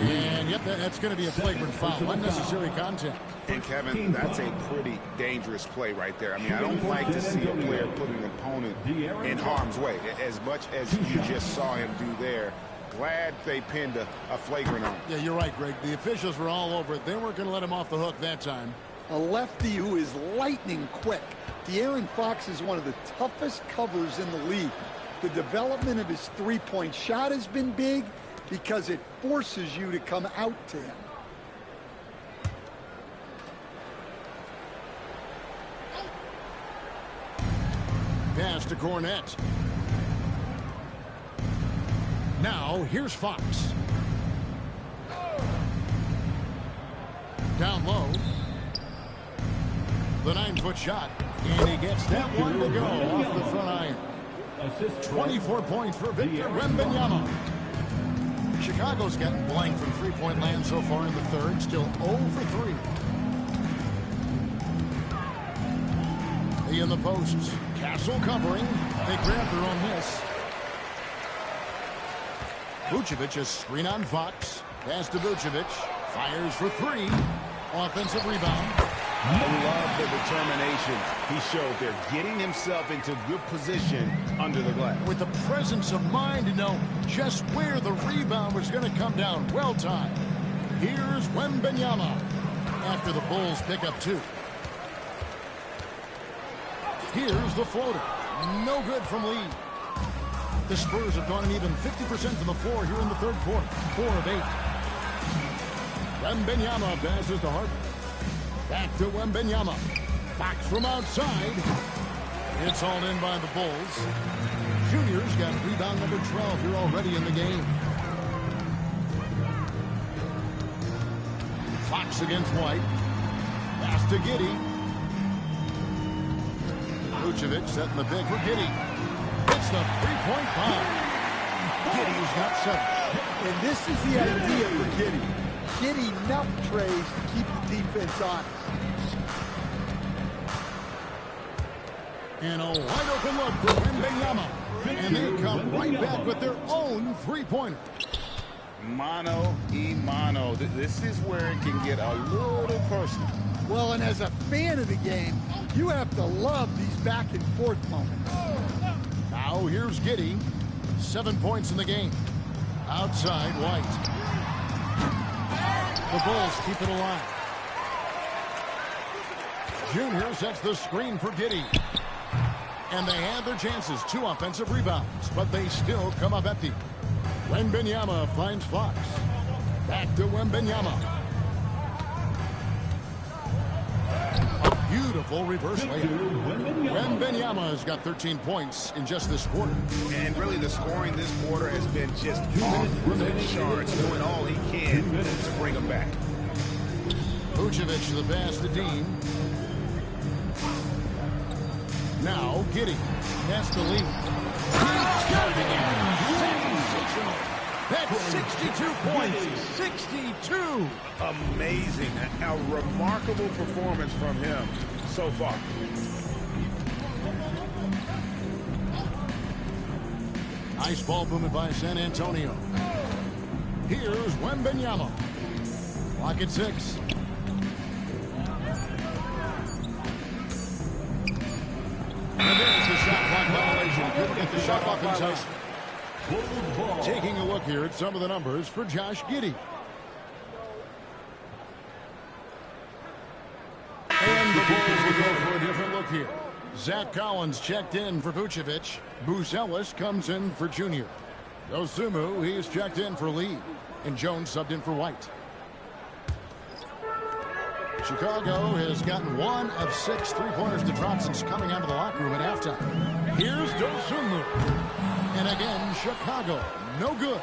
And, yep, that's going to be a flagrant foul. Unnecessary contact. And, Kevin, that's a pretty dangerous play right there. I mean, I don't like to see a player put an opponent in harm's way, as much as you just saw him do there. Glad they pinned a flagrant on him. Yeah, you're right, Greg. The officials were all over it. They weren't going to let him off the hook that time. A lefty who is lightning quick. De'Aaron Fox is one of the toughest covers in the league. The development of his three-point shot has been big because it forces you to come out to him. Pass to Cornett. Now, here's Fox. Down low. The 9-foot shot. And he gets that one to go off the front iron. 24 points for Victor Wembanyama. Chicago's gotten blank from three-point land so far in the third. Still 0 for 3. He in the posts. Castle covering. They grab their own miss. Vucevic is screen on Fox. Pass to Vucevic. Fires for 3. Offensive rebound. I love the determination he showed there, getting himself into good position under the glass. With the presence of mind to know just where the rebound was going to come down. Well timed. Here's Wembanyama after the Bulls pick up 2. Here's the floater. No good from Lee. The Spurs have gone an even 50% from the floor here in the third quarter. 4 of 8. Wembanyama passes to Harper. Back to Wembanyama. Fox from outside. It's all in by the Bulls. Junior's got rebound number 12 here already in the game. Fox against White. Pass to Giddey. Vucevic setting the big for Giddey. It's the three-point bomb. Giddey's got 7. And this is the idea for Giddey. Get enough trays to keep the defense honest. And a wide open look for Wembanyama. And they come right back with their own three-pointer. Mano y mano. This is where it can get a little personal. Well, and as a fan of the game, you have to love these back and forth moments. Now here's Giddey. 7 points in the game. Outside White. The Bulls keep it alive. Junior sets the screen for Giddey. And they had their chances. 2 offensive rebounds, but they still come up empty. Wembanyama finds Fox. Back to Wembanyama. A beautiful reverse layup. Wembanyama's got 13 points in just this quarter. And really the scoring this quarter has been just off the charts, doing all he can to bring them back. Vucevic the pass to Dean. Now Giddey. Pass to Lee. That's 62 points. 62. Amazing. A remarkable performance from him so far. Nice ball movement by San Antonio. Here's Wembanyama. Clock at 6. And there's the shot clock violation. Couldn't get the shot off in time. Taking a look here at some of the numbers for Josh Giddey. And the Bulls will go for a different look here. Zach Collins checked in for Vucevic. Buzelis comes in for Junior. Dosunmu, he's checked in for Lee. And Jones subbed in for White. Chicago has gotten 1 of 6 3-pointers to drop since coming out of the locker room at halftime. Here's Dosunmu. And again, Chicago, no good.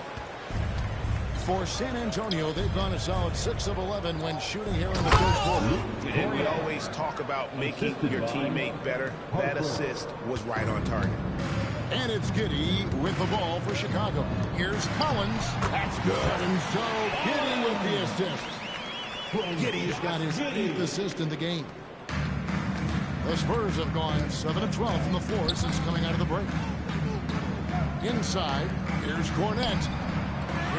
For San Antonio, they've gone a solid 6 of 11 when shooting here in the first quarter. And we always talk about making your teammate better. That assist was right on target. And it's Giddey with the ball for Chicago. Here's Collins. That's good. And so Giddey with the assist. Giddey's got his 8th assist in the game. The Spurs have gone 7 of 12 from the floor since coming out of the break. Inside, here's Cornette.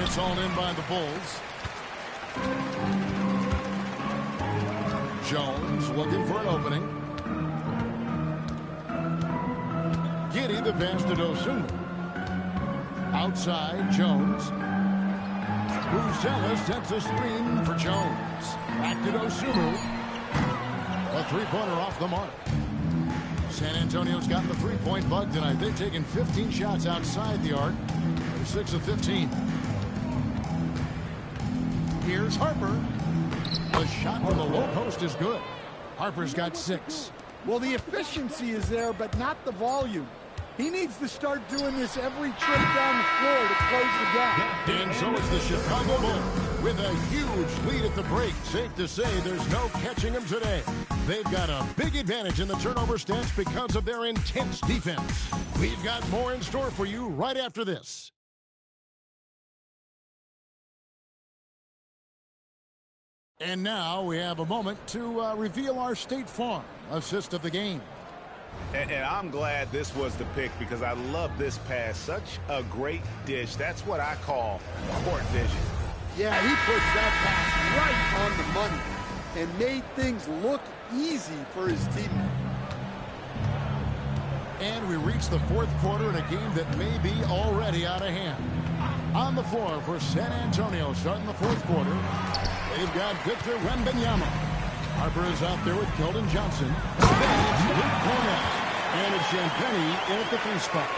It's all in by the Bulls. Jones looking for an opening. Giddey the pass to Dosunmu. Outside, Jones. Buzelis sets a screen for Jones. Back to Dosunmu. A 3-pointer off the mark. San Antonio's gotten the 3-point bug tonight. They've taken 15 shots outside the arc. They're 6 of 15. Here's Harper. The shot from the low post is good. Harper's got 6. Well, the efficiency is there, but not the volume. He needs to start doing this every trip down the floor to close the gap. And so is the Chicago Bulls with a huge lead at the break. Safe to say there's no catching them today. They've got a big advantage in the turnover stats because of their intense defense. We've got more in store for you right after this. And now we have a moment to reveal our State Farm assist of the game. And I'm glad this was the pick because I love this pass. Such a great dish. That's what I call court vision. Yeah, he puts that pass right on the money and made things look easy for his teammate. And we reach the fourth quarter in a game that may be already out of hand. On the floor for San Antonio starting the fourth quarter, they've got Victor Wembanyama. Harper is out there with Keldon Johnson. And it's Champagnie in at the 3 spot.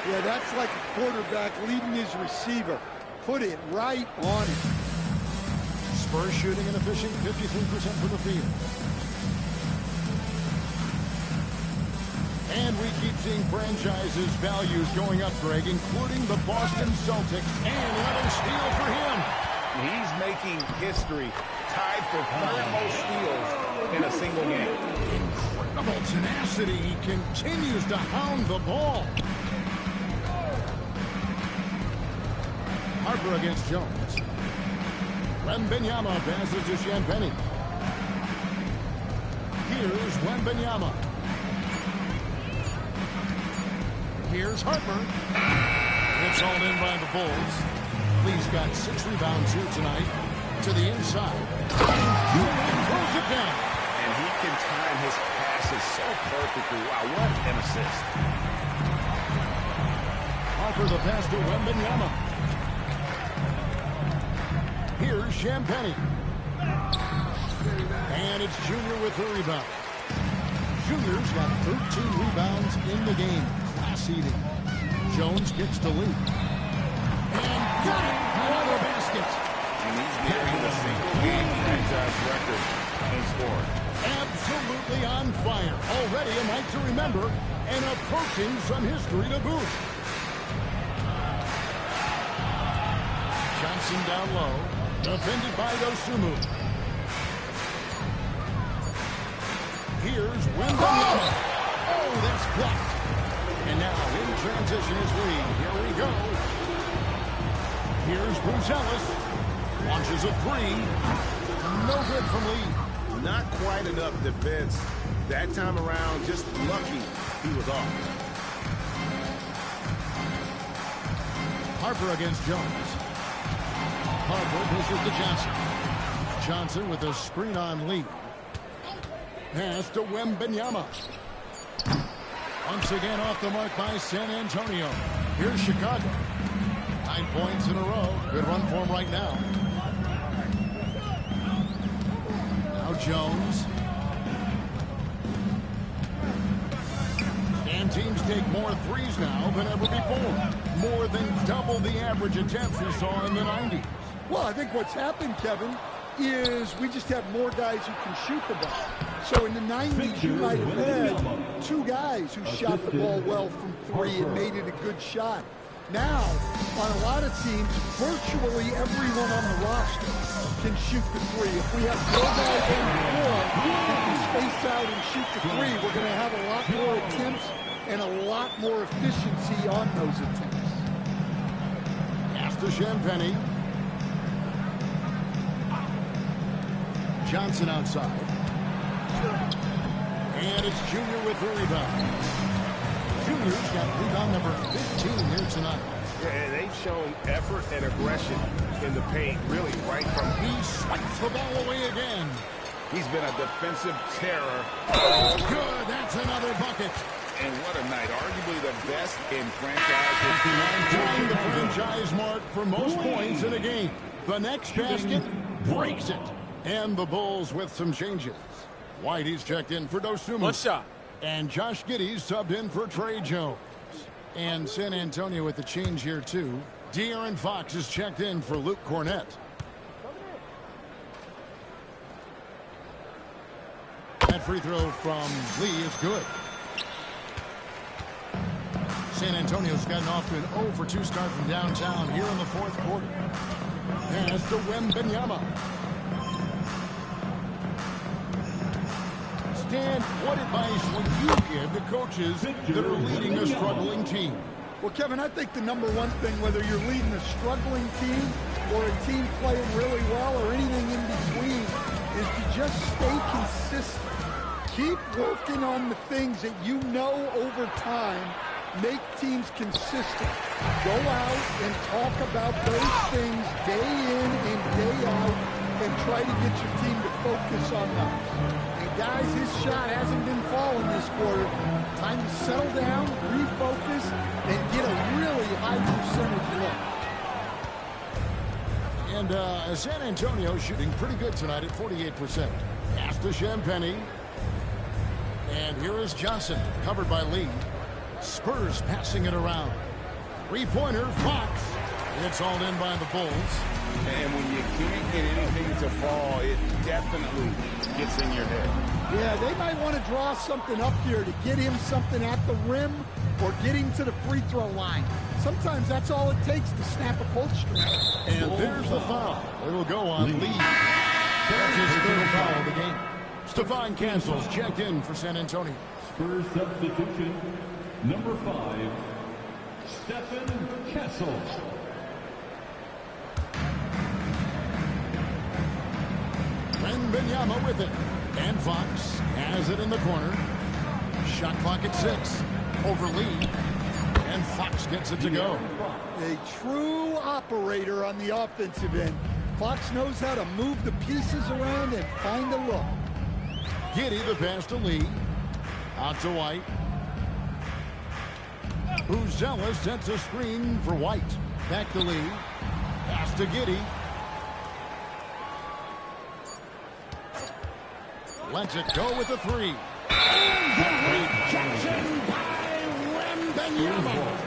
Yeah, that's like a quarterback leading his receiver. Put it right on him. Spurs shooting an efficient 53% from the field. And we keep seeing franchises' values going up, Greg, including the Boston Celtics. And another steal for him. He's making history, tied for 3rd most steals in a single game. Incredible tenacity. He continues to hound the ball. Harper against Jones. Wembanyama passes to Champagnie. Here's Wembanyama. Here's Harper. It's all in by the Bulls. Lee's got 6 rebounds here tonight. To the inside. And throws it down. And he can time his passes so perfectly. Wow, what an assist. Harper the pass to Wembanyama. Here's Champagnie. And it's Junior with the rebound. Junior's got 13 rebounds in the game. Class eating. Jones gets to Lee. And got it. Another basket. And he's nearing the single-game franchise record in scoring. Absolutely on fire. Already a night to remember and approaching some history to boot. Johnson down low. Defended by Dosunmu. Here's Wembanyama. Oh, that's blocked. And now in transition is Lee. Here we go. Here's Buzelis. Launches a 3. No good from Lee. Not quite enough defense. That time around, just lucky he was off. Harper against Jones. Harper pushes to Johnson. Johnson with a screen on Lee. Pass to Wembanyama. Once again off the mark by San Antonio. Here's Chicago. 9 points in a row. Good run for him right now. Now Jones. And teams take more threes now than ever before. More than double the average attempts we saw in the 90s. Well, I think what's happened, Kevin, is we just have more guys who can shoot the ball. So in the 90s, you might have had 2 guys who shot the ball well from 3 and made it a good shot. Now, on a lot of teams, virtually everyone on the roster can shoot the 3. If we have 4 guys on the floor who can space out and shoot the 3, we're going to have a lot more attempts and a lot more efficiency on those attempts. Pass to Champagnie. Johnson outside. And it's Junior with the rebound. Junior's got rebound number 15 here tonight. Yeah, and they've shown effort and aggression in the paint, really, right from... He swipes the ball away again. He's been a defensive terror. Good, that's another bucket. And what a night. Arguably the best in franchise history. Tying the franchise mark for most points in a game. The next basket breaks it. And the Bulls with some changes. Whitey's checked in for Dosunmu. 1 shot. And Josh Giddey's subbed in for Trey Jones. And San Antonio with the change here, too. De'Aaron Fox is checked in for Luke Cornett. That free throw from Lee is good. San Antonio's gotten off to an 0 for 2 start from downtown here in the 4th quarter. Pass to Wembanyama. Stan, what advice would you give to coaches that are leading a struggling team? Well, Kevin, I think the number one thing, whether you're leading a struggling team or a team playing really well or anything in between, is to just stay consistent. Keep working on the things that you know over time make teams consistent. Go out and talk about those things day in and day out and try to get your team to focus on those. And guys, his shot hasn't been falling this quarter. Time to settle down, refocus, and get a really high percentage look. And San Antonio shooting pretty good tonight at 48%. Pass to Champagnie. And here is Johnson, covered by Lee. Spurs passing it around. Three-pointer, Fox. It's hauled in by the Bulls. And when you can't get anything to fall, it definitely gets in your head. Yeah, they might want to draw something up here to get him something at the rim or get him to the free throw line. Sometimes that's all it takes to snap a cold streak. And there's the foul. It'll go on Lee. That's his third foul of the game. Stephon Castle's checked in for San Antonio. Spurs substitution, number 5, Stephen Castle. Wembanyama with it. And Fox has it in the corner. Shot clock at 6. Over Lee. And Fox gets it to go. A true operator on the offensive end. Fox knows how to move the pieces around and find a look. Giddey the pass to Lee. Out to White. Uzella sets a screen for White. Back to Lee. Pass to Giddey. Lets it go with the 3. Rejection by Wembanyama.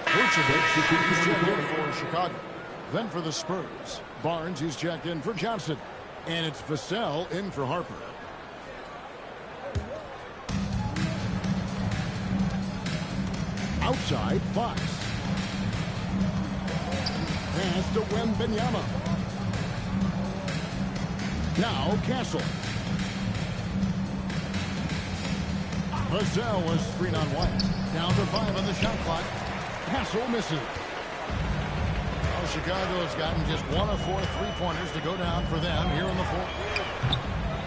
Vucevic is checked in for Chicago. Then for the Spurs, Barnes is checked in for Johnson. And it's Vassell in for Harper. Outside, Fox. Pass to Wembanyama. Now Castle. Vassell was screen on White. Down to 5 on the shot clock. Castle misses. Well, Chicago has gotten just 1 of 4 3-pointers to go down for them here in the 4th.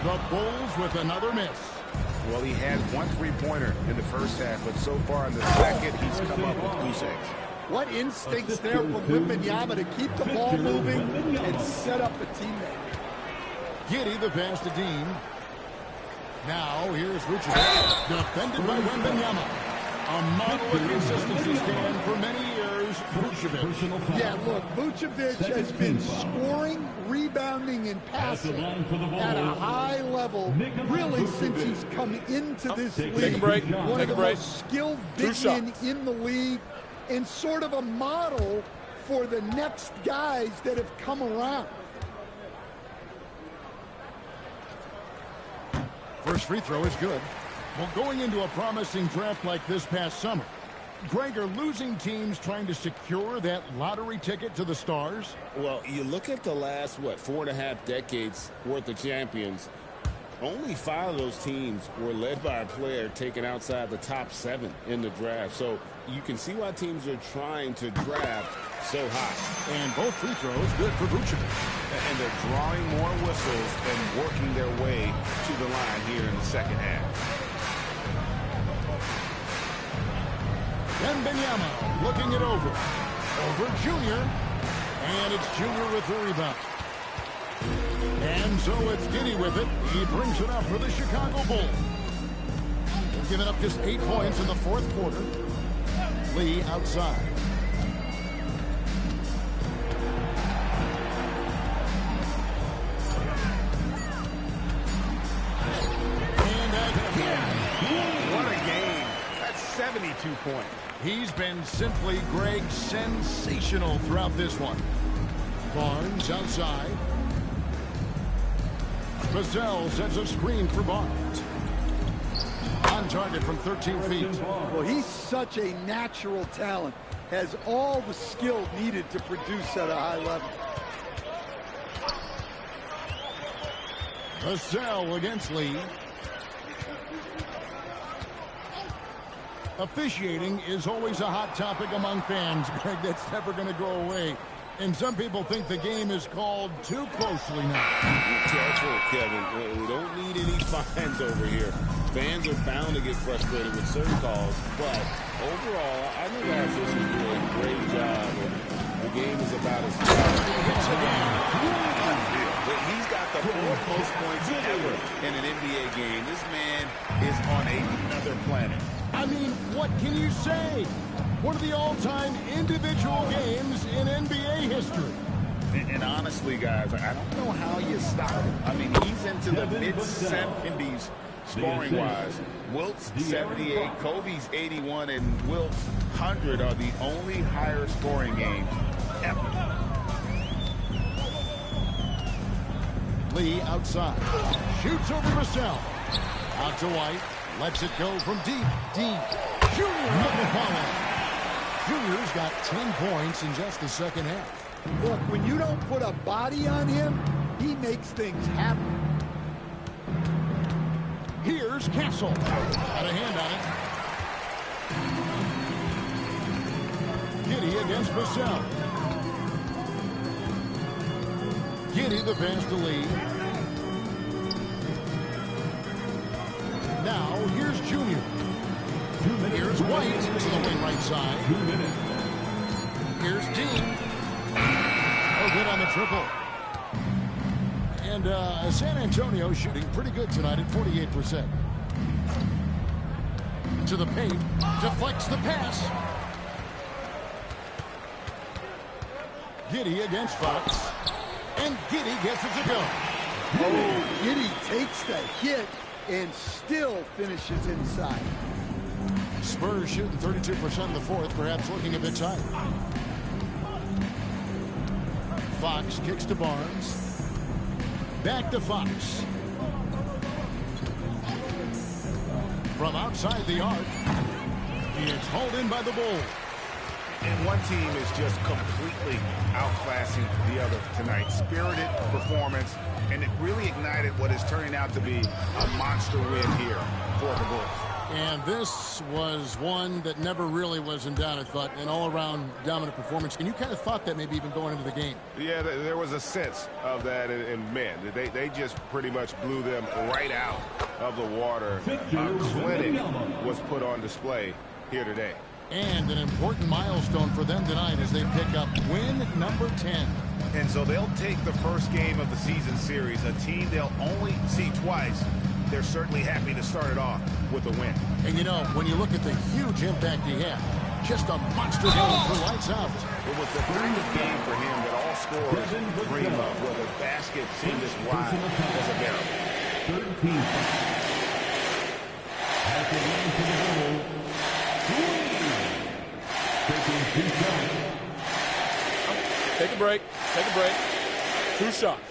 The Bulls with another miss. Well, he had 1 3-pointer in the first half, but so far in the second, he's come up with goose eggs. What instincts there from Wembanyama to keep the ball moving and set up a teammate. Giddey the pass to Dean. Now here's Vucevic, defended by Wembanyama. A model of consistency stand for many years, Vucevic. Yeah, look, Vucevic has been scoring, rebounding, and passing at a high level really since he's come into this league. Take a break. One Take of a the break. most skilled big men in the league and sort of a model for the next guys that have come around. First free throw is good. Well, going into a promising draft like this past summer, Greg, are losing teams trying to secure that lottery ticket to the stars? Well, you look at the last, 4.5 decades worth of champions, only 5 of those teams were led by a player taken outside the top 7 in the draft. So you can see why teams are trying to draft so high. And both free throws good for Vucevic. And they're drawing more whistles and working their way to the line here in the second half. Wembanyama looking it over. Over Junior. And it's Junior with the rebound. And so it's Giddey with it. He brings it up for the Chicago Bulls. They've given up just 8 points in the fourth quarter. Lee outside. What a game. That's 72 points. He's been simply, Greg, sensational throughout this one. Barnes outside. Vassell sets a screen for Barnes. On target from 13 feet. Well, he's such a natural talent. Has all the skill needed to produce at a high level. Vassell against Lee. Officiating is always a hot topic among fans, Greg. That's never going to go away. And some people think the game is called too closely now. Careful, Kevin. We don't need any fines over here. Fans are bound to get frustrated with certain calls, but overall, I think our officials do a great job. The game is about as far. He's got the 4th most points ever in an NBA game. This man is on another planet. I mean, what can you say? One of the all-time individual games in NBA history. And honestly, guys, I don't know how you stop him. I mean, he's into the mid-70s scoring-wise. Wilt's 78, Kobe's 81, and Wilt's 100 are the only higher scoring games ever. Lee outside. Shoots over Vassell. Out to White. Lets it go from deep. Junior with the follow. Junior's got 10 points in just the second half. Look, when you don't put a body on him, he makes things happen. Here's Castle. Got a hand on it. Giddey against Vassell. Giddey the pass to Lee. Now here's Junior. Here's White to the wing right side. Here's Dean. Oh, good on the triple. And San Antonio shooting pretty good tonight at 48%. To the paint. Deflects the pass. Giddey against Fox. And Giddey gets it to go. Oh, Giddey takes the hit and still finishes inside. Spurs shooting 32% in the fourth, perhaps looking a bit tight. Fox kicks to Barnes. Back to Fox. From outside the arc, it's hauled in by the Bulls. And one team is just completely outclassing the other tonight. Spirited performance, and it really ignited what is turning out to be a monster win here for the Bulls. And this was one that never really was in doubt, I thought, an all-around dominant performance. And you kind of thought that maybe even going into the game. Yeah, there was a sense of that, and man, they just pretty much blew them right out of the water. A clinic was put on display here today. And an important milestone for them tonight as they pick up win number 10. And so they'll take the first game of the season series, a team they'll only see twice, they're certainly happy to start it off with a win. And you know, when you look at the huge impact he had, just a monster game for lights out. It was the kind of game for him that all scorers dream of, where the basket seemed as wide as a barrel. Third team foul. At the line for the Bulls, taking 2 shots. Take a break. Take a break. 2 shots.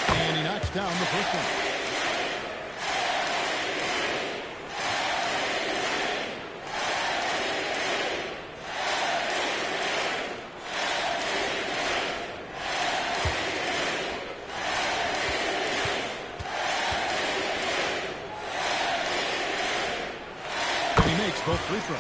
And he knocks down the first one. Both free throws.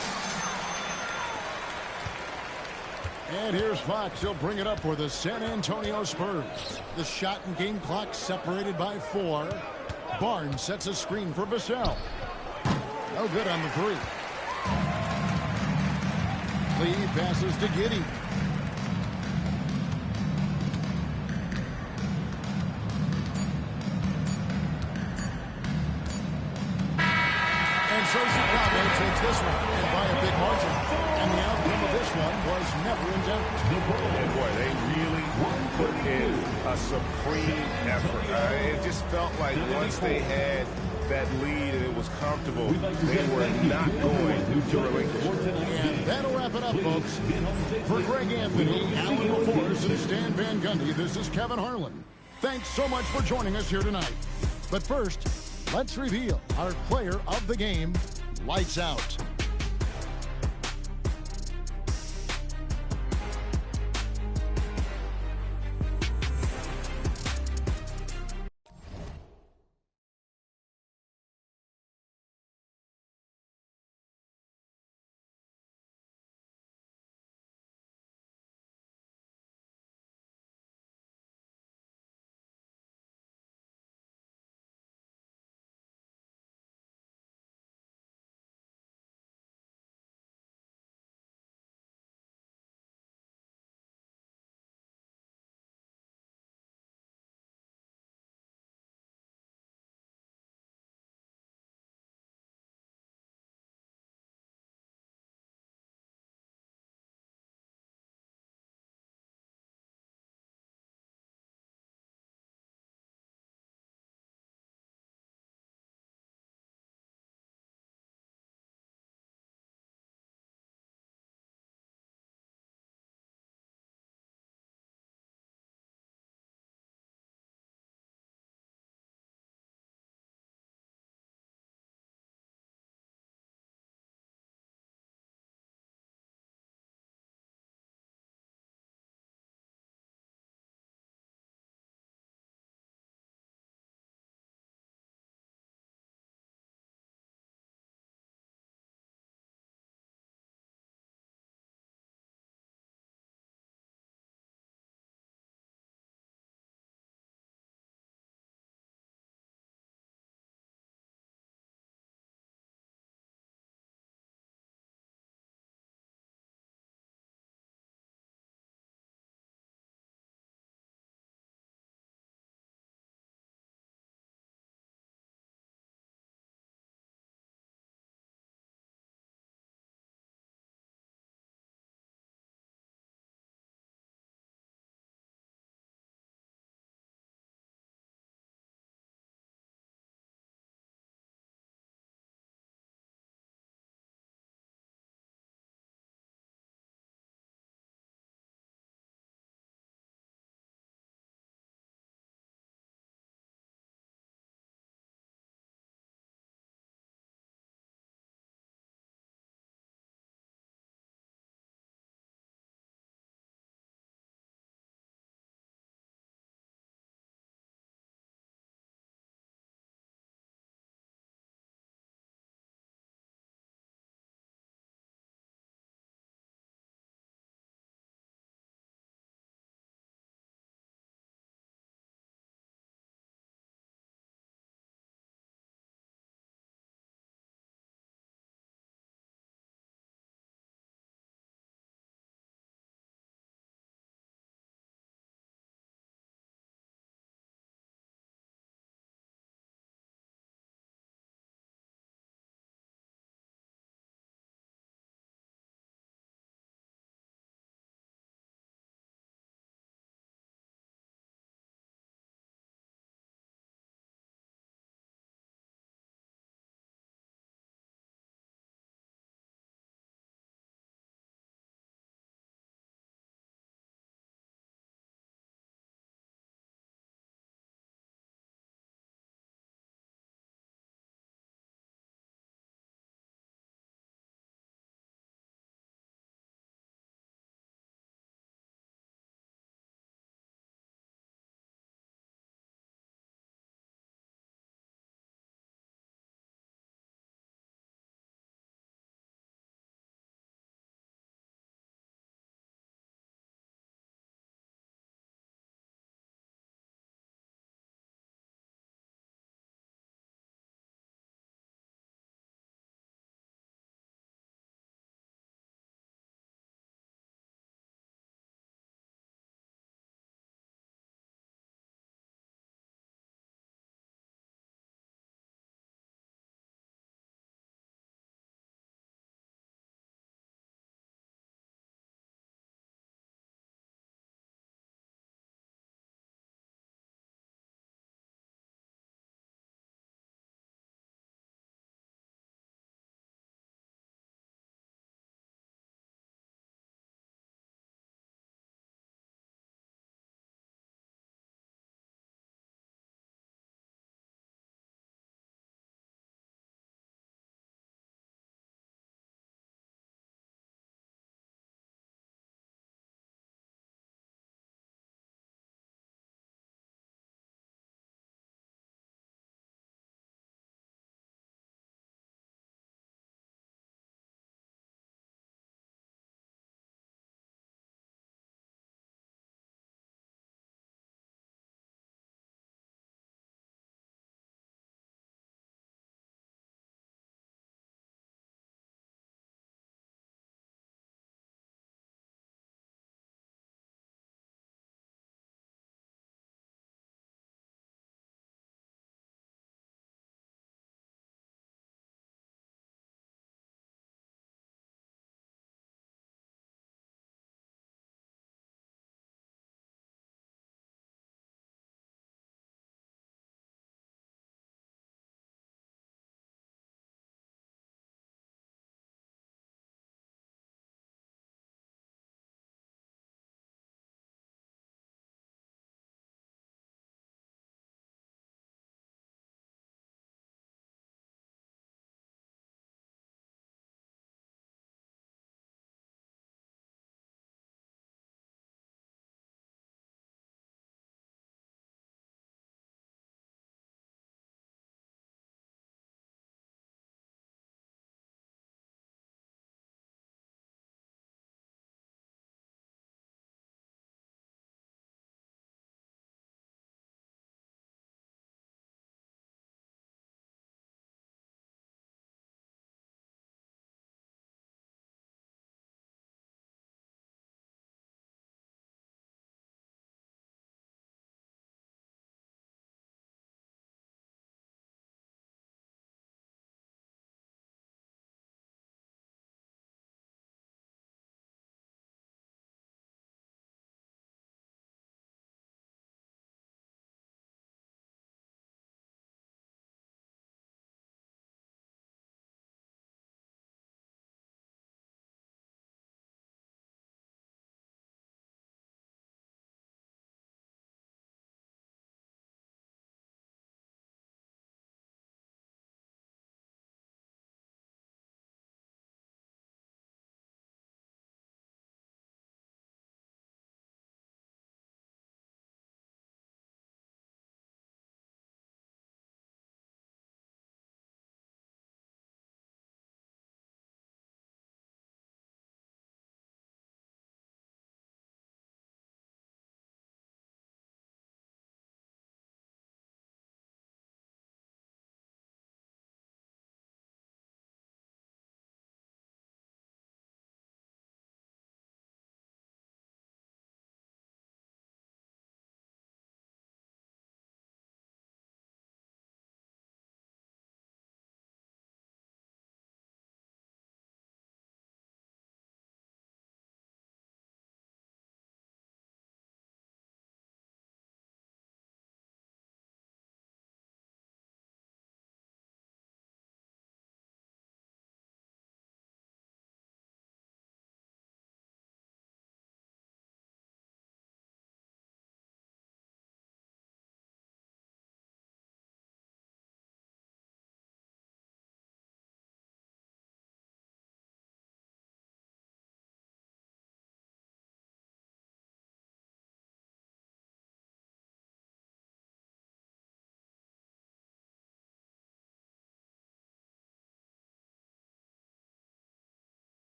And here's Fox. He'll bring it up for the San Antonio Spurs. The shot and game clock separated by 4. Barnes sets a screen for Vassell. No good on the 3. Lee passes to Giddey. And so Chicago takes this one, and by a big margin. And the outcome of this one was never in doubt. And boy, they really put in a supreme effort. It just felt like once they had that lead and it was comfortable, they were not going to relinquish it. And that'll wrap it up, folks. For Greg Anthony, Alan LaForce, and Stan Van Gundy, this is Kevin Harlan. Thanks so much for joining us here tonight. But first, let's reveal our player of the game, Lights Out.